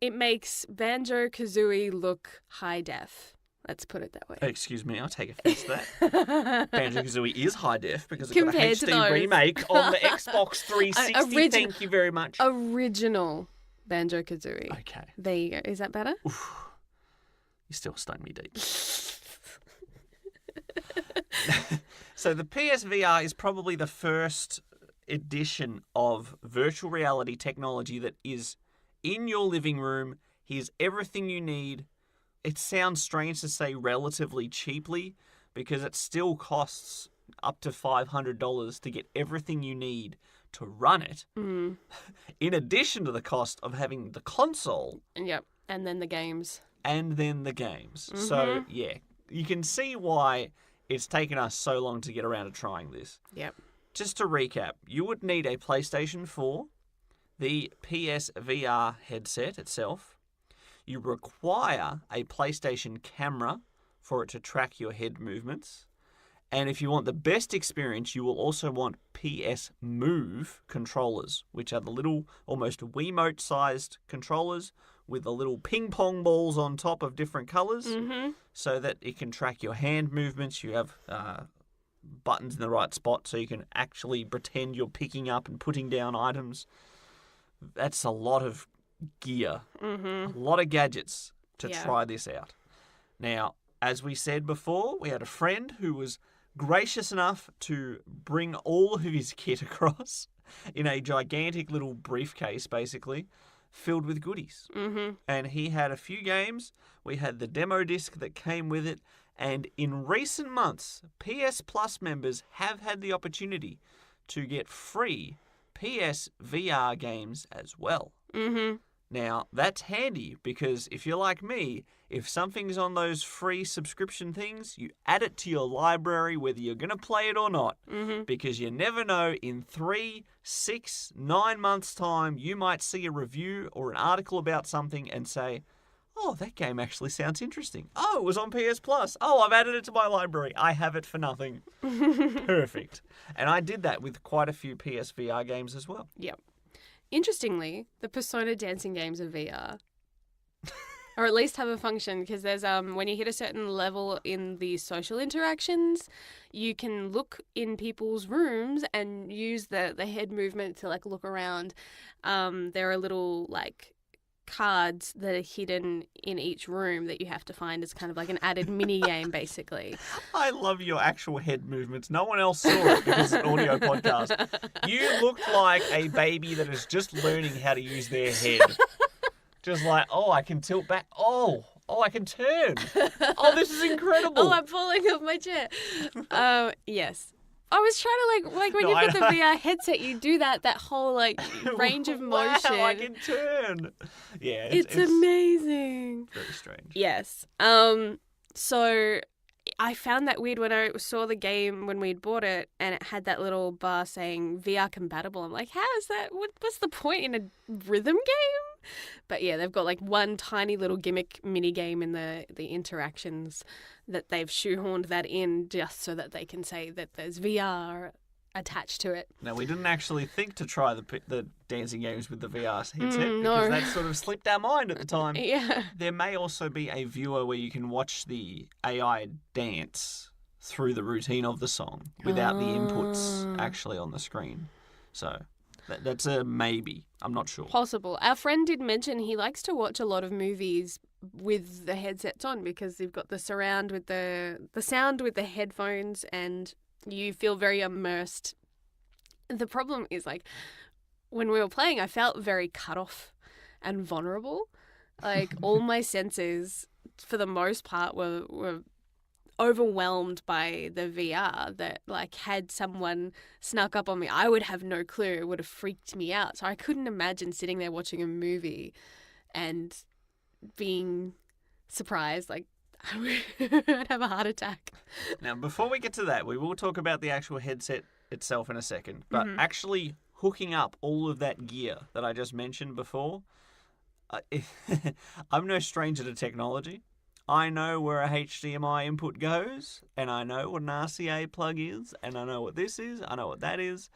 it makes Banjo-Kazooie look high def. Let's put it that way. Excuse me, I'll take offense to that. Banjo-Kazooie is high def because it got a Compared to HD those. remake on the Xbox 360. Thank you very much. Original Banjo-Kazooie. Okay. There you go. Is that better? Oof. You still stung me deep. So the PSVR is probably the first edition of virtual reality technology that is in your living room. Here's everything you need. It sounds strange to say relatively cheaply because it still costs up to $500 to get everything you need to run it. In addition to the cost of having the console. Yep. And then the games. And then the games. So, yeah, you can see why it's taken us so long to get around to trying this. Yep. Just to recap, you would need a PlayStation 4, the PSVR headset itself. You require a PlayStation camera for it to track your head movements. And if you want the best experience, you will also want PS Move controllers, which are the little, almost Wiimote-sized controllers with the little ping-pong balls on top of different colours so that it can track your hand movements. You have buttons in the right spot so you can actually pretend you're picking up and putting down items. That's a lot of gear, a lot of gadgets to try this out. Now, as we said before, we had a friend who was gracious enough to bring all of his kit across in a gigantic little briefcase, basically, filled with goodies. And he had a few games. We had the demo disc that came with it. And in recent months, PS Plus members have had the opportunity to get free PS VR games as well. Now, that's handy because if you're like me, if something's on those free subscription things, you add it to your library whether you're going to play it or not. Because you never know, in 3, 6, 9 months' time, you might see a review or an article about something and say, oh, that game actually sounds interesting. Oh, it was on PS Plus. Oh, I've added it to my library. I have it for nothing. Perfect. And I did that with quite a few PSVR games as well. Yep. Interestingly, the Persona dancing games are VR. Or at least have a function, because there's when you hit a certain level in the social interactions, you can look in people's rooms and use the head movement to like look around. There are little like cards that are hidden in each room that you have to find as kind of like an added mini game, basically. I love your actual head movements. No one else saw it because it's an audio podcast. You looked like a baby that is just learning how to use their head. Just like, oh, I can tilt back. Oh, I can turn. Oh, this is incredible. Oh, I'm falling off my chair. Yes. I was trying to like when you put the VR headset, you do that whole like range of motion. Wow, I can turn. Yeah, it's amazing. Very strange. Yes. So I found that weird when I saw the game when we'd bought it, and it had that little bar saying VR compatible. I'm like, how is that? What's the point in a rhythm game? But yeah, they've got like one tiny little gimmick mini game in the interactions that they've shoehorned that in just so that they can say that there's VR attached to it. Now, we didn't actually think to try the dancing games with the VR headset no. because that sort of slipped our mind at the time. Yeah. There may also be a viewer where you can watch the AI dance through the routine of the song without the inputs actually on the screen. So that's a maybe. I'm not sure. Possible. Our friend did mention he likes to watch a lot of movies with the headsets on because you've got the surround with the sound with the headphones and you feel very immersed. The problem is, like, when we were playing, I felt very cut off and vulnerable. Like, all my senses, for the most part, were overwhelmed by the VR that, like, had someone snuck up on me, I would have no clue. It would have freaked me out. So I couldn't imagine sitting there watching a movie and being surprised, like, I'd have a heart attack. Now, before we get to that, we will talk about the actual headset itself in a second. But actually hooking up all of that gear that I just mentioned before, I'm no stranger to technology. I know where a HDMI input goes, and I know what an RCA plug is, and I know what this is, I know what that is.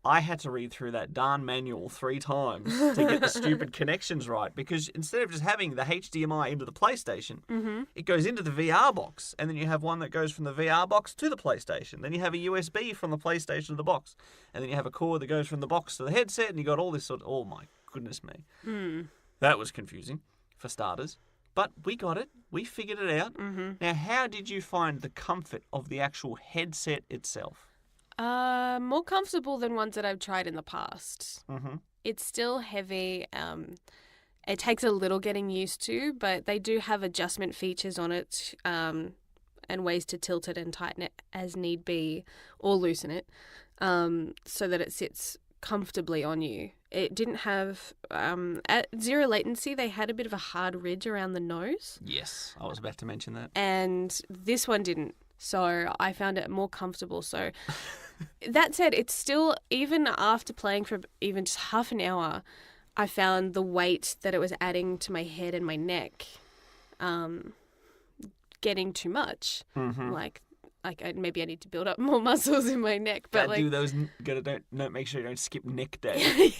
I had to read through that darn manual 3 times to get the stupid connections right, because instead of just having the HDMI into the PlayStation, it goes into the VR box, and then you have one that goes from the VR box to the PlayStation. Then you have a USB from the PlayStation to the box, and then you have a cord that goes from the box to the headset, and you got all this sort of, oh my goodness me. That was confusing, for starters. But we got it. We figured it out. Now, how did you find the comfort of the actual headset itself? More comfortable than ones that I've tried in the past. It's still heavy. It takes a little getting used to, but they do have adjustment features on it and ways to tilt it and tighten it as need be or loosen it so that it sits comfortably on you. It didn't have, at zero latency, they had a bit of a hard ridge around the nose. Yes, I was about to mention that. And this one didn't. So I found it more comfortable. So that said, it's still, even after playing for even just half an hour, I found the weight that it was adding to my head and my neck getting too much. Like maybe I need to build up more muscles in my neck. But do those. Don't make sure you don't skip neck day.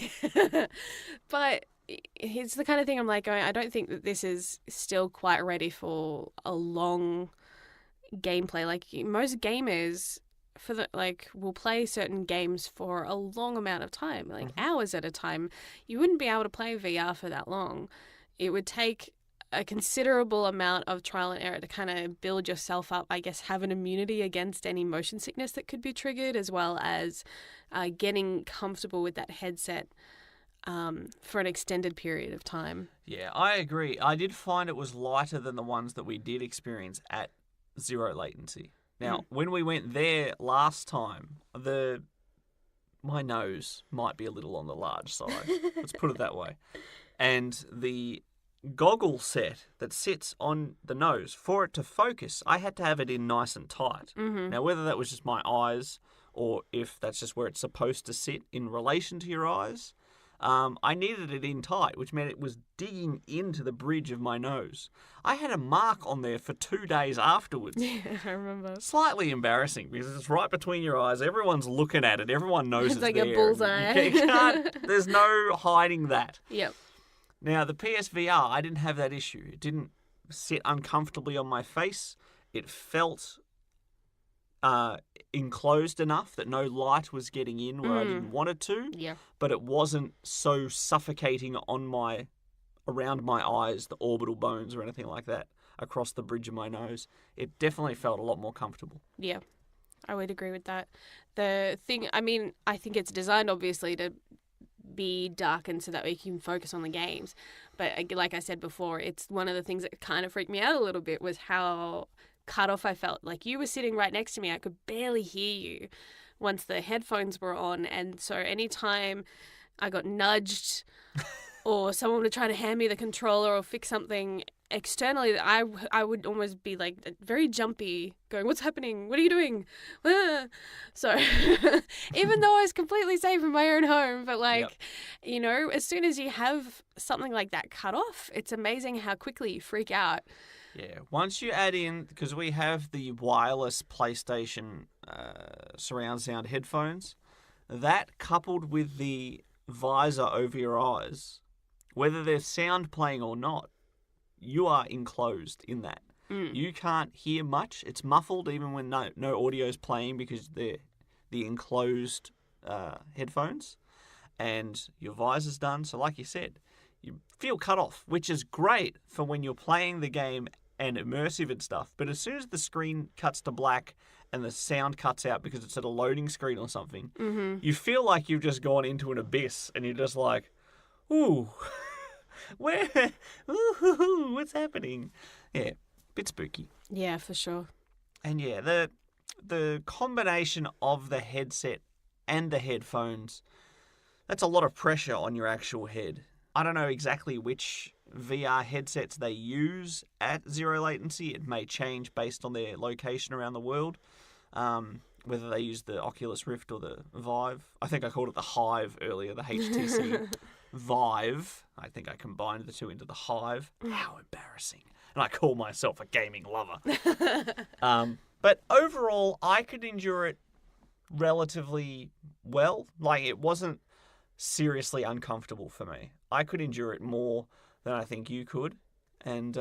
But it's the kind of thing I'm like going, I don't think that this is still quite ready for a long gameplay. Like most gamers will play certain games for a long amount of time, like hours at a time. You wouldn't be able to play VR for that long. It would take a considerable amount of trial and error to kind of build yourself up, I guess, have an immunity against any motion sickness that could be triggered, as well as getting comfortable with that headset for an extended period of time. Yeah, I agree. I did find it was lighter than the ones that we did experience at zero latency. Now, when we went there last time, my nose might be a little on the large side. Let's put it that way. And the goggle set that sits on the nose, for it to focus, I had to have it in nice and tight. Now, whether that was just my eyes or if that's just where it's supposed to sit in relation to your eyes, I needed it in tight, which meant it was digging into the bridge of my nose. I had a mark on there for 2 days afterwards. Yeah, I remember. Slightly embarrassing because it's right between your eyes. Everyone's looking at it. Everyone knows it's like there. A bullseye. There's no hiding that. Yep. Now, the PSVR, I didn't have that issue. It didn't sit uncomfortably on my face. It felt enclosed enough that no light was getting in where I didn't want it to. Yeah. But it wasn't so suffocating around my eyes, the orbital bones or anything like that, across the bridge of my nose. It definitely felt a lot more comfortable. Yeah, I would agree with that. The thing, I mean, I think it's designed obviously to be darkened so that we can focus on the games. But like I said before, it's one of the things that kind of freaked me out a little bit was how cut off I felt. Like you were sitting right next to me. I could barely hear you once the headphones were on. And so anytime I got nudged or someone would try to hand me the controller or fix something externally, I would almost be like very jumpy, going, "What's happening? What are you doing?" Ah. So even though I was completely safe in my own home, but like, you know, as soon as you have something like that cut off, it's amazing how quickly you freak out. Yeah, once you add in, because we have the wireless PlayStation surround sound headphones, that coupled with the visor over your eyes, whether there's sound playing or not, you are enclosed in that. You can't hear much. It's muffled even when no audio is playing because they're the enclosed headphones, and your visor's done. So like you said, you feel cut off, which is great for when you're playing the game and immersive and stuff. But as soon as the screen cuts to black and the sound cuts out because it's at a loading screen or something, you feel like you've just gone into an abyss and you're just like, ooh, where, ooh, what's happening? Yeah, bit spooky. Yeah, for sure. And yeah, the combination of the headset and the headphones, that's a lot of pressure on your actual head. I don't know exactly which VR headsets they use at zero latency. It may change based on their location around the world, whether they use the Oculus Rift or the Vive. I think I called it the Hive earlier, the HTC Vive. I think I combined the two into the Hive. How embarrassing. And I call myself a gaming lover. But overall, I could endure it relatively well. Like, it wasn't seriously uncomfortable for me. I could endure it more than I think you could, and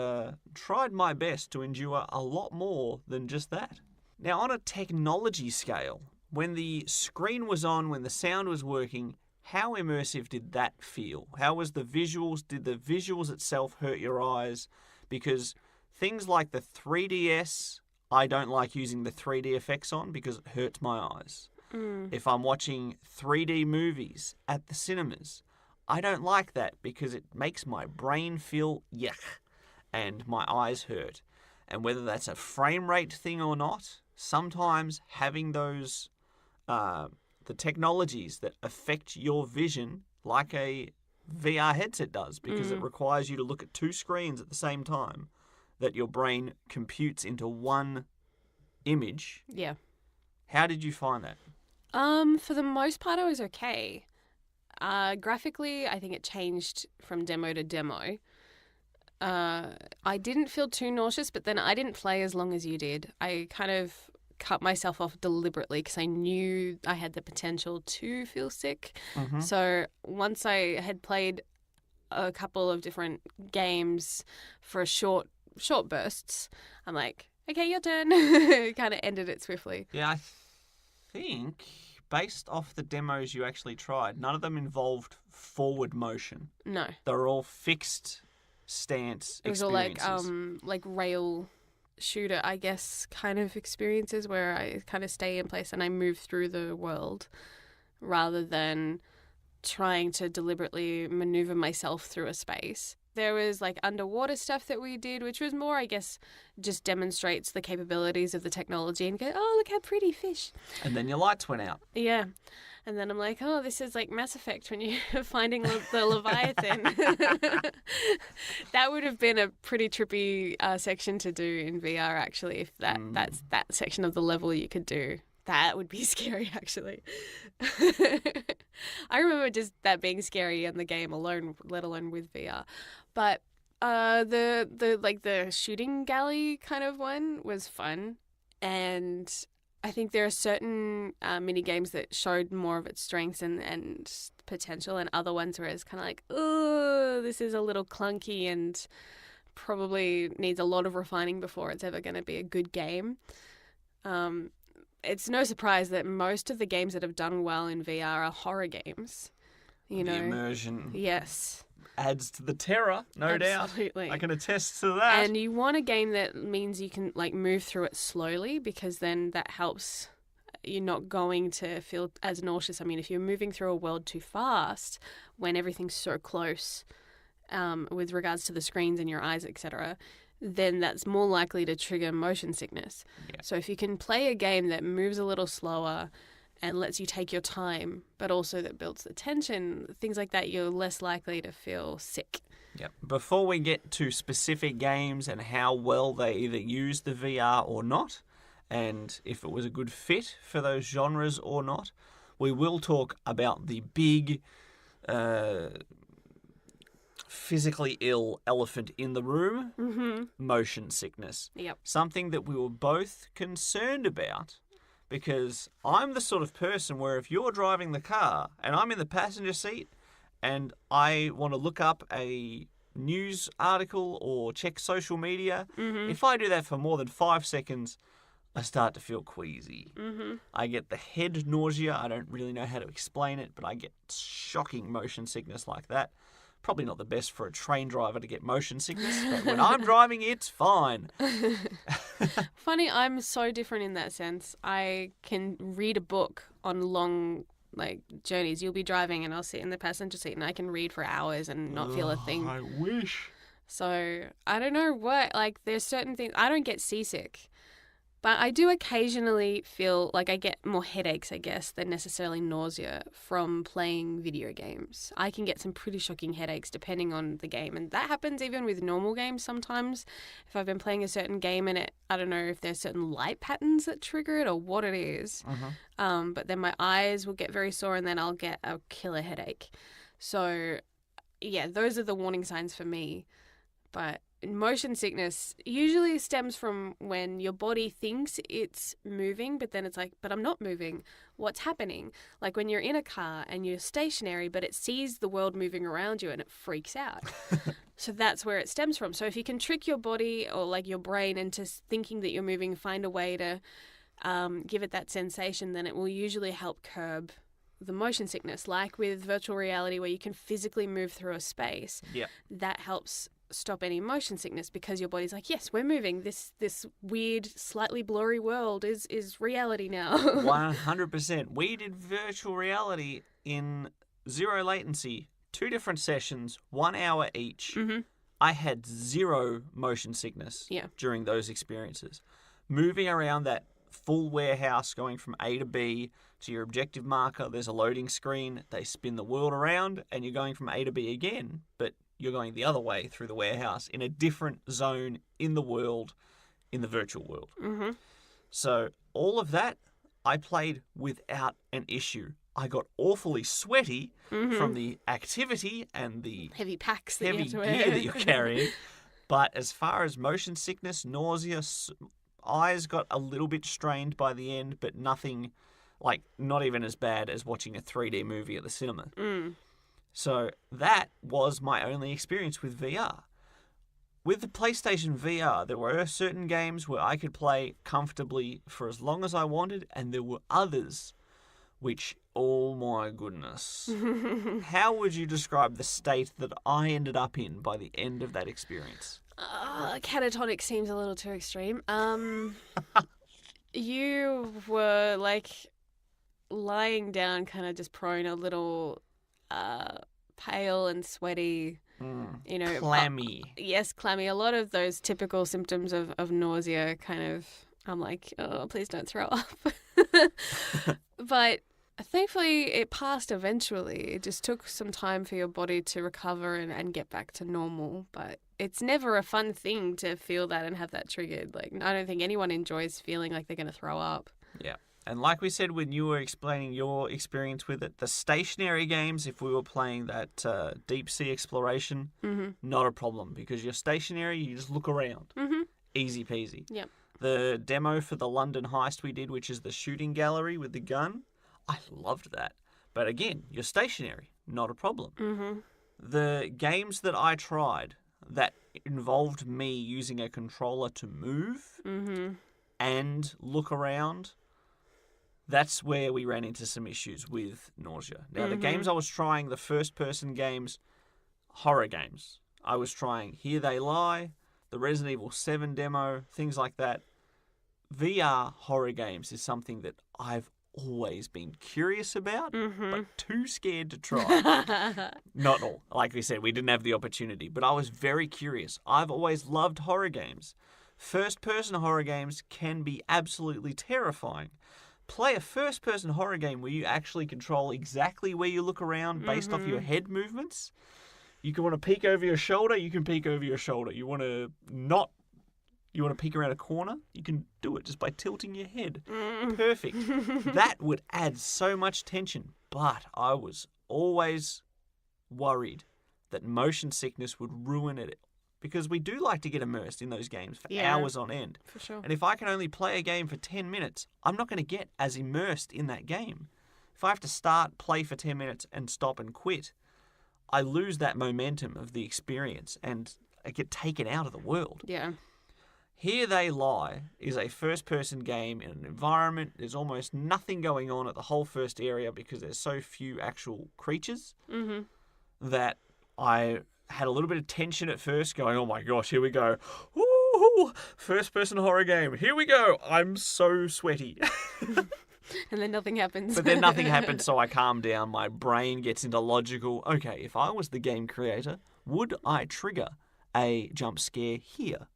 tried my best to endure a lot more than just that. Now, on a technology scale, when the screen was on, when the sound was working, how immersive did that feel? How was the visuals? Did the visuals itself hurt your eyes? Because things like the 3DS, I don't like using the 3D effects on because it hurts my eyes. If I'm watching 3D movies at the cinemas, I don't like that because it makes my brain feel yuck and my eyes hurt. And whether that's a frame rate thing or not, sometimes having those, the technologies that affect your vision like a VR headset does, because it requires you to look at two screens at the same time, that your brain computes into one image. Yeah. How did you find that? For the most part, I was okay. Graphically, I think it changed from demo to demo. I didn't feel too nauseous, but then I didn't play as long as you did. I kind of cut myself off deliberately because I knew I had the potential to feel sick. So once I had played a couple of different games for short bursts, I'm like, okay, your turn. Kind of ended it swiftly. Yeah, I think based off the demos you actually tried, none of them involved forward motion. No. They were all fixed stance It was all experiences. like rail shooter, I guess, kind of experiences where I kind of stay in place and I move through the world rather than trying to deliberately maneuver myself through a space. There was like underwater stuff that we did, which was more, I guess, just demonstrates the capabilities of the technology and go, oh, look how pretty fish. And then your lights went out. Yeah. And then I'm like, oh, this is like Mass Effect when you're finding the Leviathan. That would have been a pretty trippy section to do in VR, actually, if that's that section of the level you could do. That would be scary, actually. I remember just that being scary in the game alone, let alone with VR. But the shooting galley kind of one was fun, and I think there are certain mini games that showed more of its strengths and potential, and other ones where it's kind of like, oh, this is a little clunky and probably needs a lot of refining before it's ever going to be a good game. It's no surprise that most of the games that have done well in VR are horror games. You know, the immersion. Yes. Adds to the terror, no doubt. Absolutely. I can attest to that. And you want a game that means you can like move through it slowly, because then that helps you're not going to feel as nauseous. I mean, if you're moving through a world too fast when everything's so close with regards to the screens in your eyes, etc., then that's more likely to trigger motion sickness. Yeah. So if you can play a game that moves a little slower and lets you take your time, but also that builds the tension, things like that, you're less likely to feel sick. Yep. Before we get to specific games and how well they either use the VR or not, and if it was a good fit for those genres or not, we will talk about the big physically ill elephant in the room, motion sickness. Yep. Something that we were both concerned about, because I'm the sort of person where if you're driving the car and I'm in the passenger seat and I want to look up a news article or check social media, if I do that for more than 5 seconds, I start to feel queasy. I get the head nausea. I don't really know how to explain it, but I get shocking motion sickness like that. Probably not the best for a train driver to get motion sickness, but when I'm driving, it's fine. Funny, I'm so different in that sense. I can read a book on long journeys. You'll be driving and I'll sit in the passenger seat and I can read for hours and not feel a thing. I wish. So I don't know what, there's certain things. I don't get seasick. But I do occasionally feel like I get more headaches, I guess, than necessarily nausea from playing video games. I can get some pretty shocking headaches depending on the game. And that happens even with normal games sometimes. If I've been playing a certain game and I don't know if there's certain light patterns that trigger it or what it is. But then my eyes will get very sore and then I'll get a killer headache. So, yeah, those are the warning signs for me. But motion sickness usually stems from when your body thinks it's moving, but then it's like, but I'm not moving. What's happening? Like when you're in a car and you're stationary, but it sees the world moving around you and it freaks out. So that's where it stems from. So if you can trick your body or your brain into thinking that you're moving, find a way to give it that sensation, then it will usually help curb the motion sickness. Like with virtual reality where you can physically move through a space, that helps stop any motion sickness because your body's like, yes, we're moving. This weird, slightly blurry world is reality now. 100%. We did virtual reality in zero latency, 2 different sessions, 1 hour each. I had zero motion sickness during those experiences. Moving around that full warehouse, going from A to B to your objective marker, there's a loading screen, they spin the world around, and you're going from A to B again, but you're going the other way through the warehouse in a different zone in the world, in the virtual world. So all of that, I played without an issue. I got awfully sweaty from the activity and the heavy packs that heavy you have to wear. gear that you're carrying. But as far as motion sickness, nausea, eyes got a little bit strained by the end, but nothing, not even as bad as watching a 3D movie at the cinema. So that was my only experience with VR. With the PlayStation VR, there were certain games where I could play comfortably for as long as I wanted, and there were others which, oh my goodness. How would you describe the state that I ended up in by the end of that experience? Catatonic seems a little too extreme. You were lying down, kind of just prone, a little pale and sweaty, clammy. Yes, clammy. A lot of those typical symptoms of nausea kind of, I'm like, oh, please don't throw up. But thankfully it passed eventually. It just took some time for your body to recover and get back to normal. But it's never a fun thing to feel that and have that triggered. I don't think anyone enjoys feeling like they're going to throw up. Yeah. And like we said when you were explaining your experience with it, the stationary games, if we were playing that deep sea exploration, not a problem because you're stationary, you just look around. Easy peasy. Yep. The demo for the London heist we did, which is the shooting gallery with the gun, I loved that. But again, you're stationary, not a problem. The games that I tried that involved me using a controller to move and look around, that's where we ran into some issues with nausea. Now, the games I was trying, the first-person games, horror games. I was trying Here They Lie, the Resident Evil 7 demo, things like that. VR horror games is something that I've always been curious about, but too scared to try. Not all. Like we said, we didn't have the opportunity, but I was very curious. I've always loved horror games. First-person horror games can be absolutely terrifying, play a first-person horror game where you actually control exactly where you look around based off your head movements. You can want to peek over your shoulder, you can peek over your shoulder. You want to peek around a corner, you can do it just by tilting your head. Perfect. That would add so much tension, but I was always worried that motion sickness would ruin it, because we do like to get immersed in those games for hours on end. For sure. And if I can only play a game for 10 minutes, I'm not going to get as immersed in that game. If I have to start, play for 10 minutes, and stop and quit, I lose that momentum of the experience and I get taken out of the world. Yeah. Here They Lie is a first-person game in an environment. There's almost nothing going on at the whole first area because there's so few actual creatures that I had a little bit of tension at first going, oh my gosh, here we go. Woo! First-person horror game. Here we go. I'm so sweaty. And then nothing happens. But then nothing happens, so I calm down. My brain gets into logical, okay, if I was the game creator, would I trigger a jump scare here?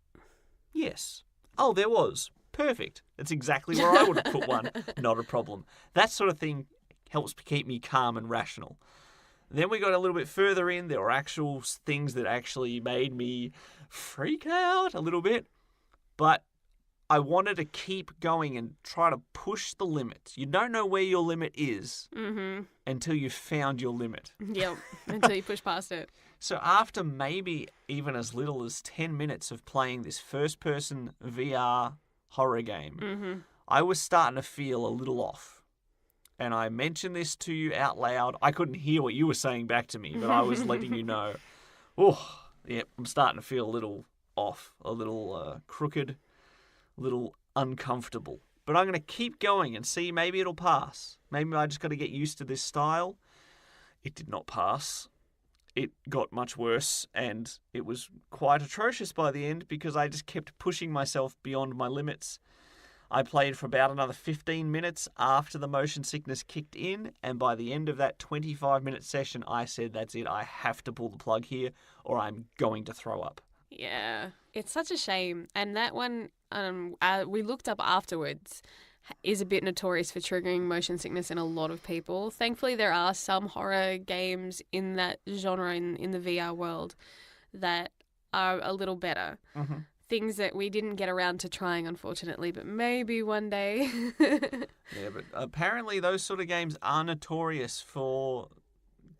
Yes. Oh, there was. Perfect. That's exactly where I would have put one. Not a problem. That sort of thing helps keep me calm and rational. Then we got a little bit further in. There were actual things that actually made me freak out a little bit. But I wanted to keep going and try to push the limits. You don't know where your limit is until you've found your limit. Yep, until you push past it. So after maybe even as little as 10 minutes of playing this first-person VR horror game, I was starting to feel a little off. And I mentioned this to you out loud. I couldn't hear what you were saying back to me, but I was letting you know. Oh, yeah, I'm starting to feel a little off, a little crooked, a little uncomfortable. But I'm going to keep going and see, maybe it'll pass. Maybe I just got to get used to this style. It did not pass. It got much worse, and it was quite atrocious by the end because I just kept pushing myself beyond my limits. I played for about another 15 minutes after the motion sickness kicked in, and by the end of that 25-minute session, I said, that's it, I have to pull the plug here, or I'm going to throw up. Yeah, it's such a shame. And that one, we looked up afterwards, is a bit notorious for triggering motion sickness in a lot of people. Thankfully, there are some horror games in that genre in the VR world that are a little better. Things that we didn't get around to trying, unfortunately, but maybe one day. Yeah, but apparently those sort of games are notorious for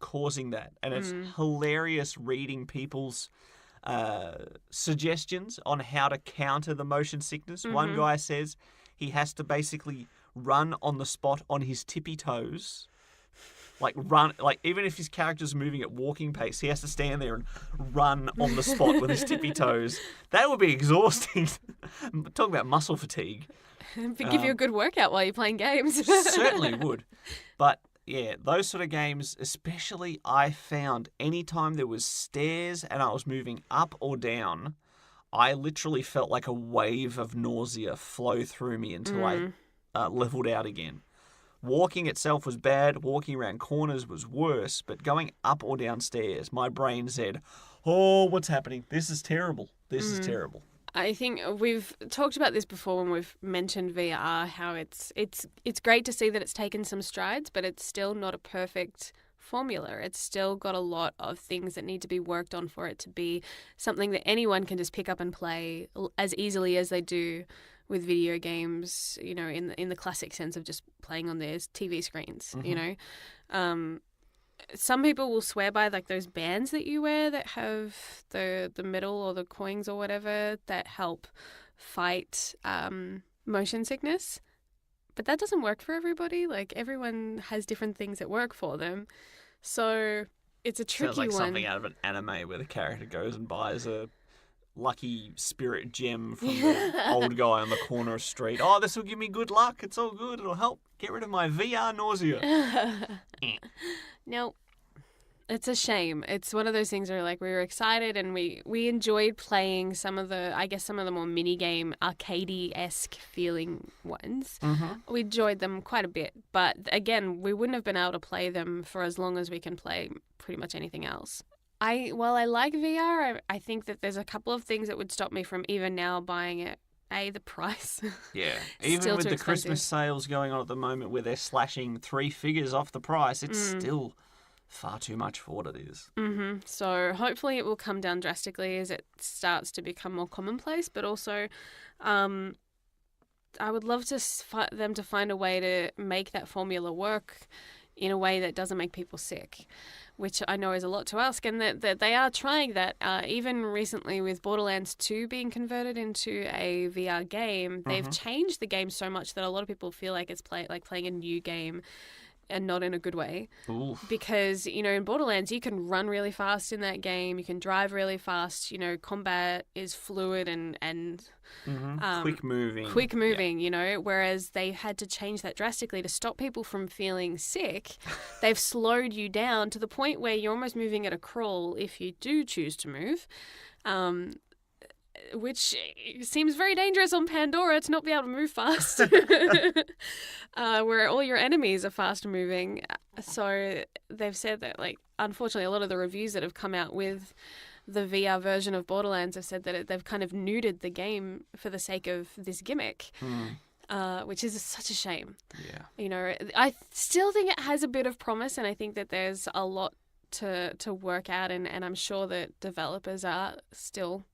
causing that. And it's hilarious reading people's suggestions on how to counter the motion sickness. One guy says he has to basically run on the spot on his tippy toes. Even if his character's moving at walking pace, he has to stand there and run on the spot with his tippy toes. That would be exhausting. Talk about muscle fatigue. It'd give you a good workout while you're playing games. Certainly would. But yeah, those sort of games, especially I found anytime there was stairs and I was moving up or down, I literally felt like a wave of nausea flow through me until I leveled out again. Walking itself was bad, walking around corners was worse, but going up or down stairs, my brain said, oh, what's happening? This is terrible. This is terrible. I think we've talked about this before when we've mentioned VR, how it's great to see that it's taken some strides, but it's still not a perfect formula. It's still got a lot of things that need to be worked on for it to be something that anyone can just pick up and play as easily as they do with video games, you know, in the classic sense of just playing on their TV screens, you know. Some people will swear by like those bands that you wear that have the metal or the coins or whatever that help fight motion sickness. But that doesn't work for everybody. Like, everyone has different things that work for them. So it's a tricky one. Sounds like something out of an anime where the character goes and buys a lucky spirit gem from the old guy on the corner of the street. Oh, this will give me good luck. It's all good. It'll help get rid of my VR nausea. No, it's a shame. It's one of those things where like we were excited and we enjoyed playing some of the more mini-game arcadey-esque feeling ones. We enjoyed them quite a bit. But again, we wouldn't have been able to play them for as long as we can play pretty much anything else. While I like VR, I think that there's a couple of things that would stop me from even now buying it the price. Yeah. It's Even still with too the expensive. Christmas sales going on at the moment where they're slashing 3 figures off the price, it's still far too much for what it is. So hopefully it will come down drastically as it starts to become more commonplace. But also, I would love to them to find a way to make that formula work in a way that doesn't make people sick, which I know is a lot to ask, and that they are trying that. Even recently with Borderlands 2 being converted into a VR game, they've changed the game so much that a lot of people feel like it's like playing a new game and not in a good way. Oof. Because, in Borderlands, you can run really fast in that game. You can drive really fast. Combat is fluid and Quick moving. whereas they had to change that drastically to stop people from feeling sick. They've slowed you down to the point where you're almost moving at a crawl if you do choose to move. Which seems very dangerous on Pandora to not be able to move fast, where all your enemies are fast moving. So they've said that, unfortunately, a lot of the reviews that have come out with the VR version of Borderlands have said that they've kind of neutered the game for the sake of this gimmick, which is such a shame. Yeah. I still think it has a bit of promise, and I think that there's a lot to work out, and I'm sure that developers are still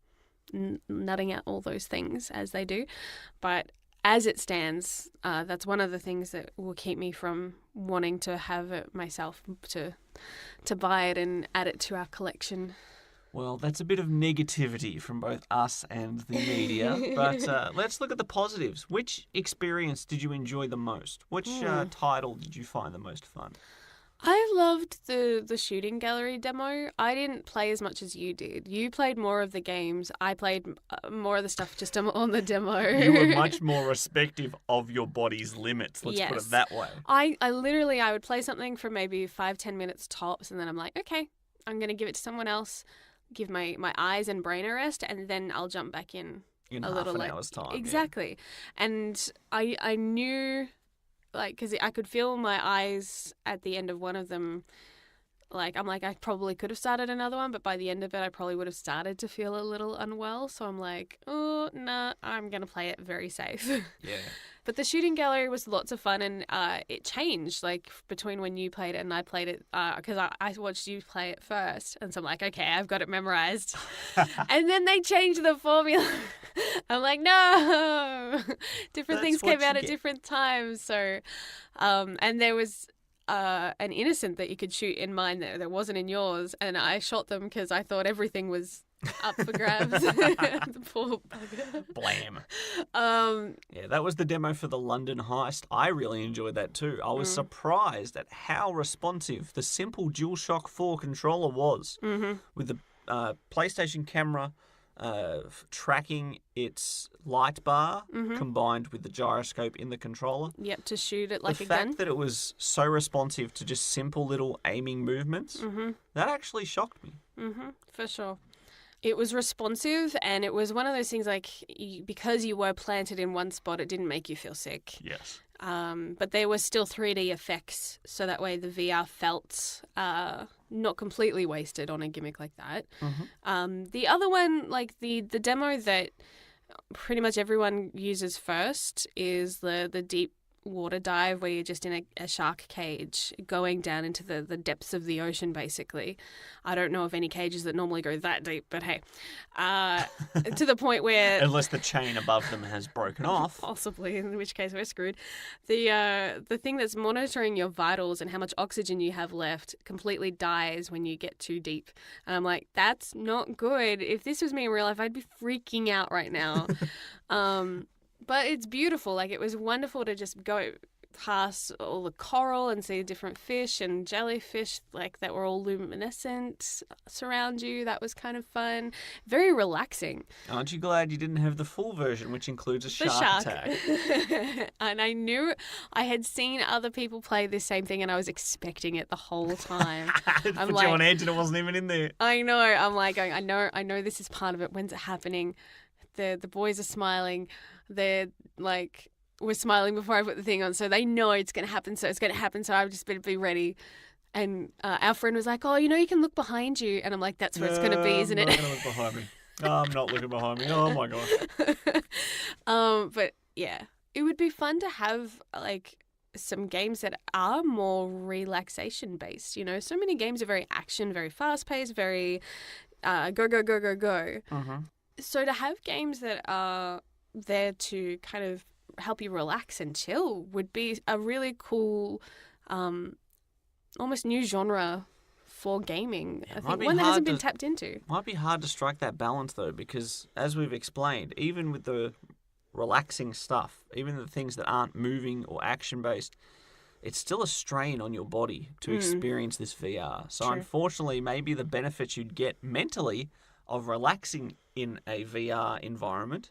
nutting out all those things as they do. But as it stands, that's one of the things that will keep me from wanting to have it myself, to buy it and add it to our collection. Well, that's a bit of negativity from both us and the media, but let's look at the positives. Which experience did you enjoy the most? Which title did you find the most fun? I loved the shooting gallery demo. I didn't play as much as you did. You played more of the games. I played more of the stuff just on the demo. You were much more respective of your body's limits, let's put it that way. I literally, I would play something for maybe 5-10 minutes tops, and then I'm like, okay, I'm going to give it to someone else, give my eyes and brain a rest, and then I'll jump back in a half little an hour's time. Exactly. Yeah. And I knew... because I could feel my eyes at the end of one of them. I'm like, I probably could have started another one, but by the end of it, I probably would have started to feel a little unwell. So I'm like, oh, nah, I'm going to play it very safe. Yeah. But the shooting gallery was lots of fun, and it changed, between when you played it and I played it, because I watched you play it first. And so I'm like, okay, I've got it memorized. And then they changed the formula. I'm like, no! Different things came out at different times. So, and there was an innocent that you could shoot in mine that wasn't in yours, and I shot them because I thought everything was up for grabs. The poor bugger. Blam. Yeah, that was the demo for the London heist. I really enjoyed that too. I was surprised at how responsive the simple DualShock 4 controller was, with the PlayStation camera tracking its light bar combined with the gyroscope in the controller. Yep, to shoot it like a gun. The fact that it was so responsive to just simple little aiming movements, that actually shocked me. For sure. It was responsive, and it was one of those things because you were planted in one spot, it didn't make you feel sick. Yes. But there were still 3D effects, so that way the VR felt not completely wasted on a gimmick like that. The other one, the demo that pretty much everyone uses first is the deep water dive, where you're just in a shark cage going down into the depths of the ocean, basically. I don't know of any cages that normally go that deep, but hey, to the point where... Unless the chain above them has broken off. Possibly, in which case we're screwed. The thing that's monitoring your vitals and how much oxygen you have left completely dies when you get too deep. And I'm like, that's not good. If this was me in real life, I'd be freaking out right now. But it's beautiful. It was wonderful to just go past all the coral and see different fish and jellyfish that were all luminescent surround you. That was kind of fun. Very relaxing. Aren't you glad you didn't have the full version, which includes a shark attack? And I knew I had seen other people play this same thing, and I was expecting it the whole time. It put you on edge, and it wasn't even in there. I know. I'm going, I know this is part of it. When's it happening? The boys are smiling. They're we're smiling before I put the thing on, so they know it's going to happen. So it's going to happen. So I've just better be ready. And our friend was like, "Oh, you can look behind you," and I'm like, "That's where it's going to be, isn't it?" I'm not going to look behind me. I'm not looking behind me. Oh my gosh. But yeah, it would be fun to have like some games that are more relaxation based. You know, so many games are very action, very fast paced, very go go go go go. Mm-hmm. So to have games that are there to kind of help you relax and chill would be a really cool, almost new genre for gaming. I think one that hasn't been tapped into. Might be hard to strike that balance though, because as we've explained, even with the relaxing stuff, even the things that aren't moving or action based, it's still a strain on your body to experience this VR. So True. Unfortunately, maybe the benefits you'd get mentally of relaxing in a VR environment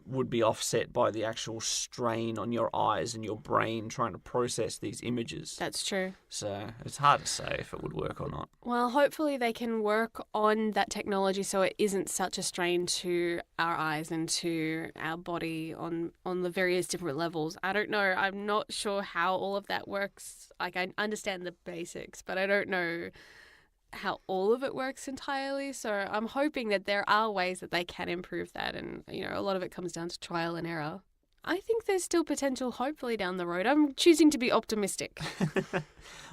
would be offset by the actual strain on your eyes and your brain trying to process these images. That's true. So it's hard to say if it would work or not. Well, hopefully they can work on that technology so it isn't such a strain to our eyes and to our body on the various different levels. I don't know. I'm not sure how all of that works. Like, I understand the basics, but I don't know how all of it works entirely. So I'm hoping that there are ways that they can improve that. And, you know, a lot of it comes down to trial and error. I think there's still potential, hopefully, down the road. I'm choosing to be optimistic.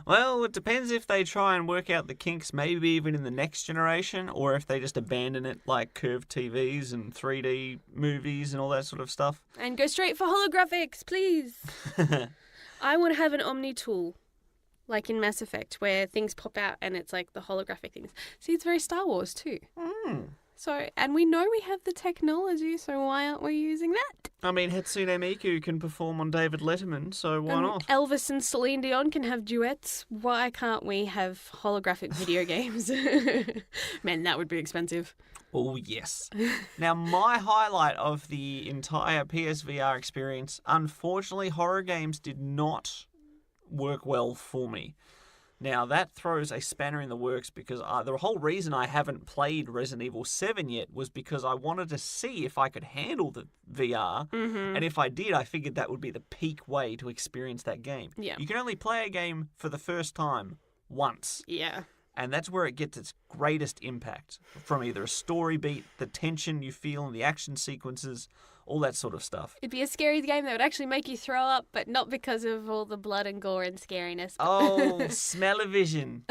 Well, it depends if they try and work out the kinks, maybe even in the next generation, or if they just abandon it like curved TVs and 3D movies and all that sort of stuff. And go straight for holographics, please. I want to have an Omni tool, like in Mass Effect, where things pop out and it's like the holographic things. See, it's very Star Wars too. So, and we know we have the technology, so why aren't we using that? I mean, Hatsune Miku can perform on David Letterman, so why not? Elvis and Celine Dion can have duets. Why can't we have holographic video games? Man, that would be expensive. Oh, yes. Now, my highlight of the entire PSVR experience, unfortunately, horror games did not work well for me. Now, that throws a spanner in the works because the whole reason I haven't played Resident Evil 7 yet was because I wanted to see if I could handle the VR. And if I did, I figured that would be the peak way to experience that game. Yeah. You can only play a game for the first time once. Yeah. And that's where it gets its greatest impact from either a story beat, the tension you feel in the action sequences, all that sort of stuff. It'd be a scary game that would actually make you throw up, but not because of all the blood and gore and scariness. Oh, smell-o-vision.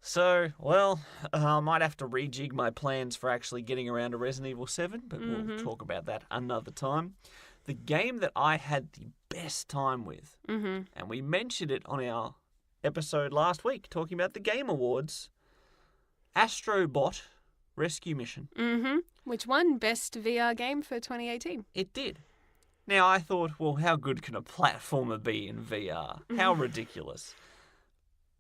So, well, I might have to rejig my plans for actually getting around to Resident Evil 7, but we'll talk about that another time. The game that I had the best time with, and we mentioned it on our episode last week, talking about the Game Awards, Astrobot Rescue Mission. Which won Best VR Game for 2018. It did. Now, I thought, well, how good can a platformer be in VR? How ridiculous.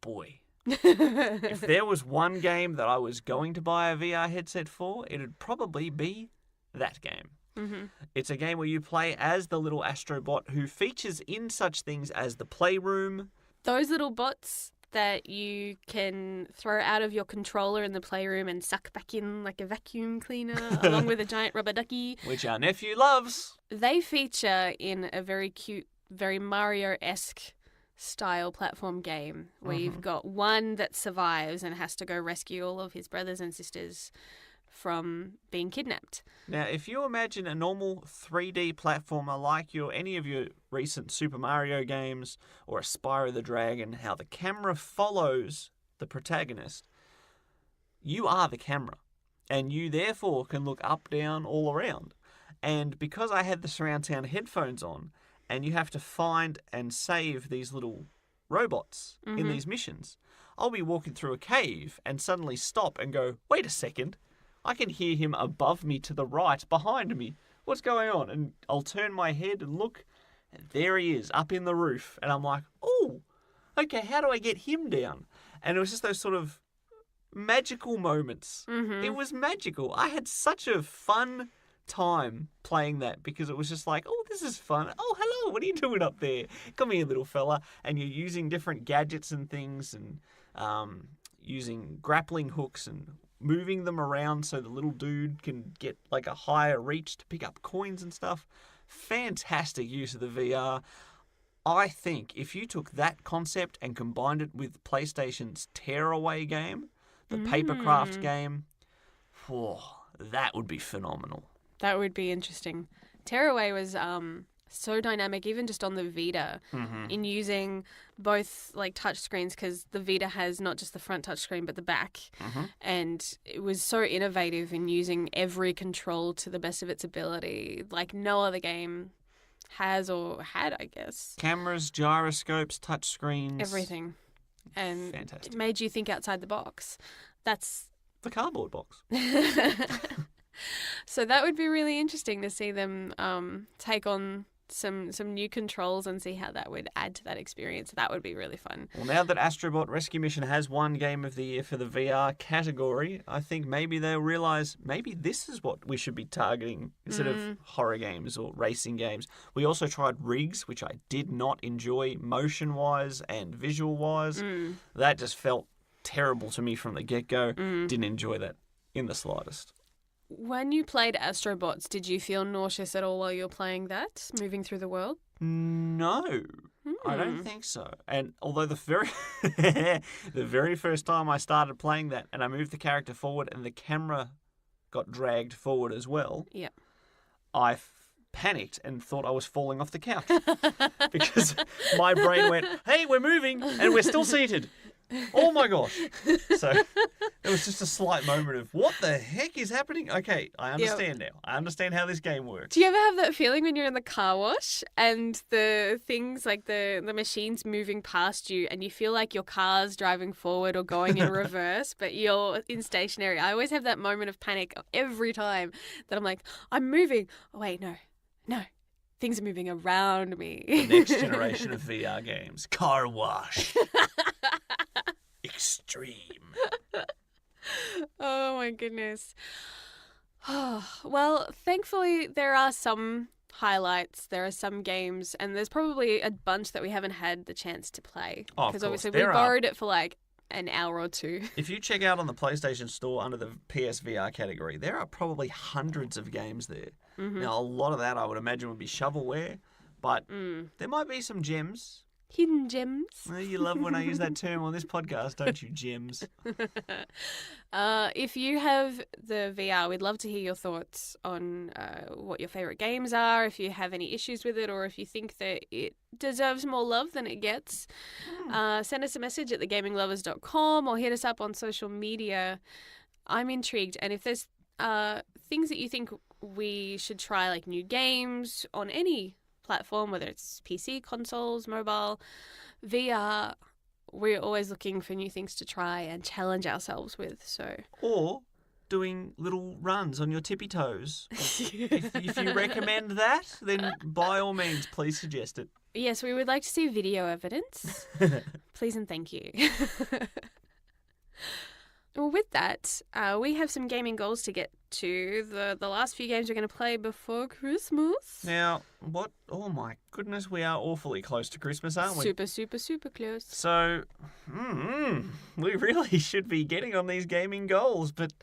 Boy. If there was one game that I was going to buy a VR headset for, it'd probably be that game. It's a game where you play as the little Astrobot who features in such things as the Playroom. Those little bots that you can throw out of your controller in the Playroom and suck back in like a vacuum cleaner along with a giant rubber ducky. Which our nephew loves. They feature in a very cute, very Mario-esque style platform game where you've got one that survives and has to go rescue all of his brothers and sisters from being kidnapped. Now, if you imagine a normal 3D platformer like any of your recent Super Mario games or a Spyro the Dragon, how the camera follows the protagonist, you are the camera, and you therefore can look up, down, all around. And because I had the surround sound headphones on, and you have to find and save these little robots in these missions, I'll be walking through a cave and suddenly stop and go, wait a second, I can hear him above me to the right, behind me. What's going on? And I'll turn my head and look, and there he is, up in the roof. And I'm like, oh, okay, how do I get him down? And it was just those sort of magical moments. It was magical. I had such a fun time playing that because it was just like, oh, this is fun. Oh, hello, what are you doing up there? Come here, little fella. And you're using different gadgets and things and using grappling hooks and moving them around so the little dude can get like a higher reach to pick up coins and stuff. Fantastic use of the VR. I think if you took that concept and combined it with PlayStation's Tearaway game, the papercraft game. That would be phenomenal. That would be interesting. Tearaway was so dynamic, even just on the Vita, in using both like touch screens, because the Vita has not just the front touch screen but the back, and it was so innovative in using every control to the best of its ability, like no other game has or had, I guess. Cameras, gyroscopes, touch screens, Everything, and fantastic. it made you think outside the box. That's The cardboard box. So that would be really interesting to see them take on some new controls and see how that would add to that experience. That would be really fun. Well, now that Astrobot Rescue Mission has won Game of the Year for the VR category, I think maybe they'll realise maybe this is what we should be targeting instead of horror games or racing games. We also tried Rigs, which I did not enjoy motion-wise and visual-wise. That just felt terrible to me from the get-go. Didn't enjoy that in the slightest. When you played Astrobots, did you feel nauseous at all while you were playing that, moving through the world? No, I don't think so. And although the very first time I started playing that and I moved the character forward and the camera got dragged forward as well, I panicked and thought I was falling off the couch because my brain went, "Hey, we're moving and we're still seated. Oh my gosh." So it was just a slight moment of, what the heck is happening? Okay, I understand now. I understand how this game works. Do you ever have that feeling when you're in the car wash and the things like the machines moving past you and you feel like your car's driving forward or going in reverse, but you're in stationary? I always have that moment of panic every time that I'm like, I'm moving. Oh, wait, no. Things are moving around me. The next generation of VR games. Car wash. Extreme. Oh my goodness. Well, thankfully there are some highlights. There are some games, and there's probably a bunch that we haven't had the chance to play. Oh, of because course. obviously we borrowed it for like an hour or two. If you check out on the PlayStation Store under the PSVR category, there are probably hundreds of games there. Now, a lot of that I would imagine would be shovelware, but there might be some gems. Hidden gems. You love when I use that term on this podcast, don't you, gems? If you have the VR, we'd love to hear your thoughts on what your favourite games are, if you have any issues with it, or if you think that it deserves more love than it gets. Send us a message at thegaminglovers.com or hit us up on social media. I'm intrigued. And if there's things that you think we should try, like new games on any platform, whether it's PC, consoles, mobile, VR, we're always looking for new things to try and challenge ourselves with. Or doing little runs on your tippy toes. If you recommend that, then by all means, please suggest it. Yes, we would like to see video evidence. Please and thank you. Well, with that, we have some gaming goals to get to. The last few games we're going to play before Christmas. Now, what? Oh my goodness, we are awfully close to Christmas, aren't we? Super, super, super close. So, we really should be getting on these gaming goals, but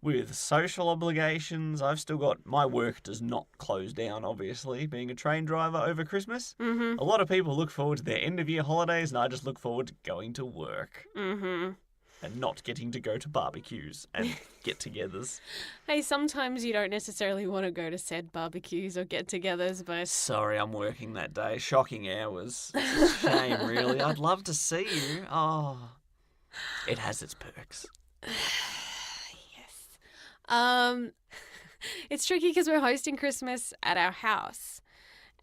with social obligations, I've still got... My work does not close down, obviously, being a train driver over Christmas. A lot of people look forward to their end-of-year holidays, and I just look forward to going to work. And not getting to go to barbecues and get-togethers. Hey, sometimes you don't necessarily want to go to said barbecues or get-togethers, but... Sorry, I'm working that day. Shocking hours. It's a shame, really. I'd love to see you. Oh, it has its perks. Yes. It's tricky because we're hosting Christmas at our house.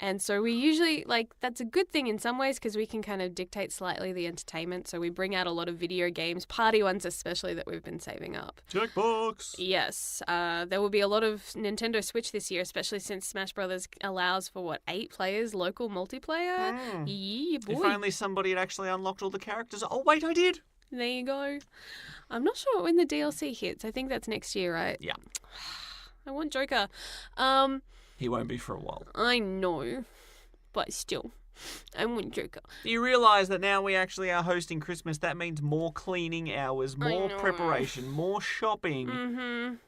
And so we usually, that's a good thing in some ways because we can kind of dictate slightly the entertainment. So we bring out a lot of video games, party ones especially, that we've been saving up. Jackbox! Yes. There will be a lot of Nintendo Switch this year, especially since Smash Brothers allows for, 8 players, local multiplayer? Yeah, boy. If only somebody had actually unlocked all the characters. Oh, wait, I did! There you go. I'm not sure when the DLC hits. I think that's next year, right? Yeah. I want Joker. He won't be for a while. I know, but still, I want Joker. You realise that now we actually are hosting Christmas, that means more cleaning hours, more preparation, more shopping.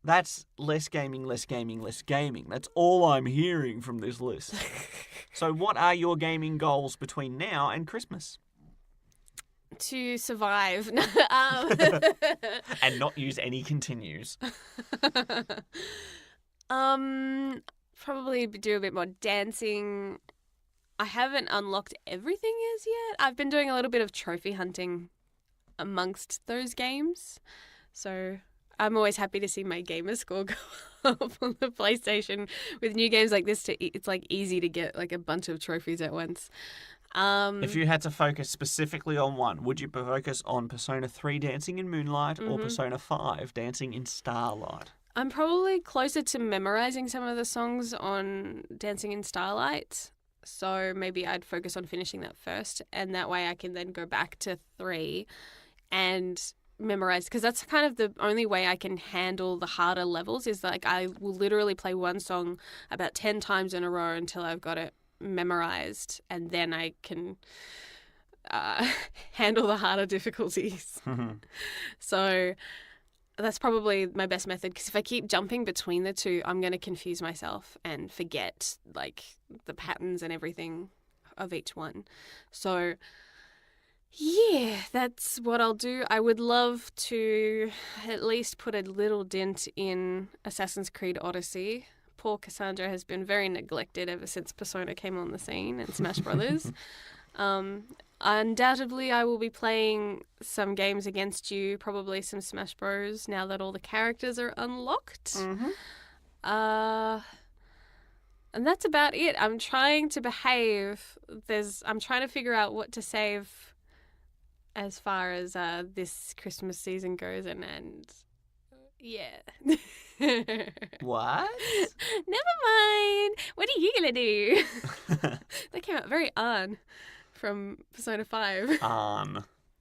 That's less gaming, less gaming, less gaming. That's all I'm hearing from this list. So what are your gaming goals between now and Christmas? To survive. And not use any continues. Probably do a bit more dancing. I haven't unlocked everything as yet. I've been doing a little bit of trophy hunting amongst those games. So I'm always happy to see my gamer score go up on the PlayStation. With new games like this, it's like easy to get like a bunch of trophies at once. If you had to focus specifically on one, would you focus on Persona 3 Dancing in Moonlight or Persona 5 Dancing in Starlight? I'm probably closer to memorizing some of the songs on Dancing in Starlight. So maybe I'd focus on finishing that first. And that way I can then go back to 3 and memorize. Because that's kind of the only way I can handle the harder levels is like I will literally play one song about 10 times in a row until I've got it memorized. And then I can handle the harder difficulties. So that's probably my best method, because if I keep jumping between the two, I'm going to confuse myself and forget like the patterns and everything of each one. So yeah, that's what I'll do. I would love to at least put a little dent in Assassin's Creed Odyssey. Poor Cassandra has been very neglected ever since Persona came on the scene and Smash Brothers. Undoubtedly, I will be playing some games against you, probably some Smash Bros, now that all the characters are unlocked. And that's about it. I'm trying to behave. I'm trying to figure out what to save as far as this Christmas season goes, and yeah. What? Never mind. What are you gonna do? That came out very from Persona 5.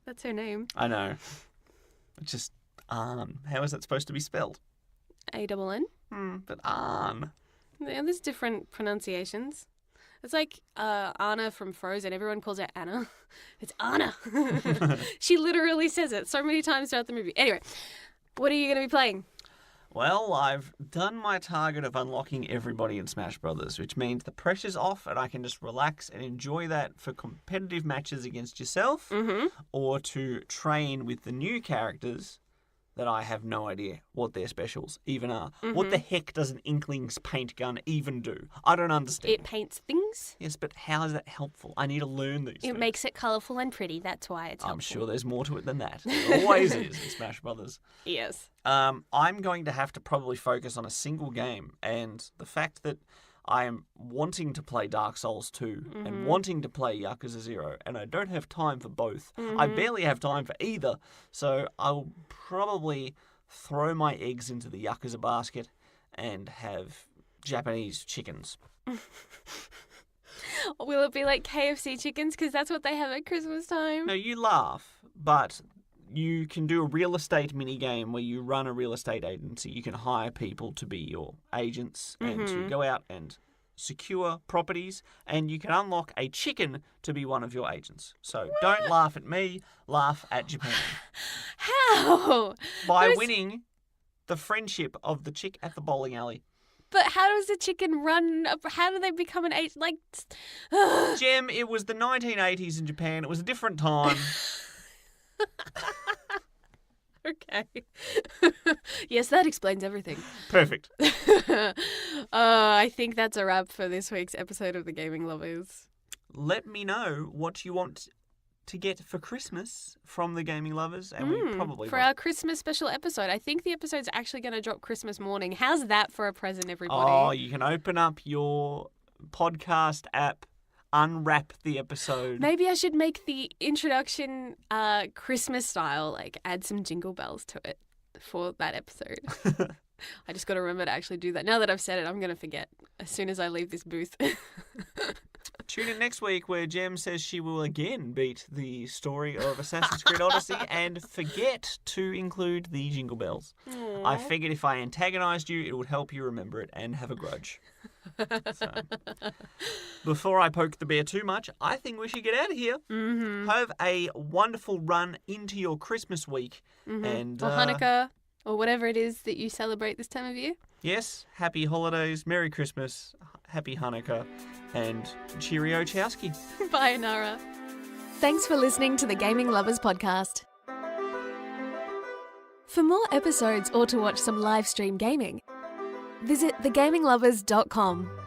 That's her name. I know. It's just how is that supposed to be spelled? A-double-N. But Arn. Yeah, there's different pronunciations. It's like Anna from Frozen. Everyone calls her Anna. It's Anna. She literally says it so many times throughout the movie. Anyway, what are you going to be playing? Well, I've done my target of unlocking everybody in Smash Brothers, which means the pressure's off and I can just relax and enjoy that for competitive matches against yourself or to train with the new characters that I have no idea what their specials even are. What the heck does an Inkling's paint gun even do? I don't understand. It paints things. Yes, but how is that helpful? I need to learn these things. It makes it colourful and pretty. That's why it's helpful. I'm sure there's more to it than that. There always is in Smash Brothers. Yes. I'm going to have to probably focus on a single game, and the fact that I am wanting to play Dark Souls 2 and wanting to play Yakuza 0, and I don't have time for both. I barely have time for either, so I'll probably throw my eggs into the Yakuza basket and have Japanese chickens. Will it be like KFC chickens? Because that's what they have at Christmas time. No, you laugh, but you can do a real estate mini game where you run a real estate agency. You can hire people to be your agents and to go out and secure properties, and you can unlock a chicken to be one of your agents. So don't laugh at me, laugh at Japan. How? By winning the friendship of the chick at the bowling alley. But how does a chicken run? How do they become an agent? Like, Jem, it was the 1980s in Japan. It was a different time. Okay. Yes, that explains everything. Perfect. I think that's a wrap for this week's episode of The Gaming Lovers. Let me know what you want to get for Christmas from The Gaming Lovers, and we probably for our Christmas special episode. I think the episode's actually going to drop Christmas morning. How's that for a present, everybody? Oh, you can open up your podcast app, unwrap the episode. Maybe I should make the introduction Christmas style, like add some jingle bells to it for that episode. I just got to remember to actually do that. Now that I've said it, I'm going to forget as soon as I leave this booth. Tune in next week where Jem says she will again beat the story of Assassin's Creed Odyssey and forget to include the jingle bells. Aww. I figured if I antagonised you, it would help you remember it and have a grudge. So, before I poke the bear too much, I think we should get out of here. Have a wonderful run into your Christmas week. And or Hanukkah, or whatever it is that you celebrate this time of year. Yes, happy holidays, Merry Christmas, Happy Hanukkah, and cheerio Chowski. Bye, Nara. Thanks for listening to the Gaming Lovers Podcast. For more episodes or to watch some live stream gaming, visit thegaminglovers.com.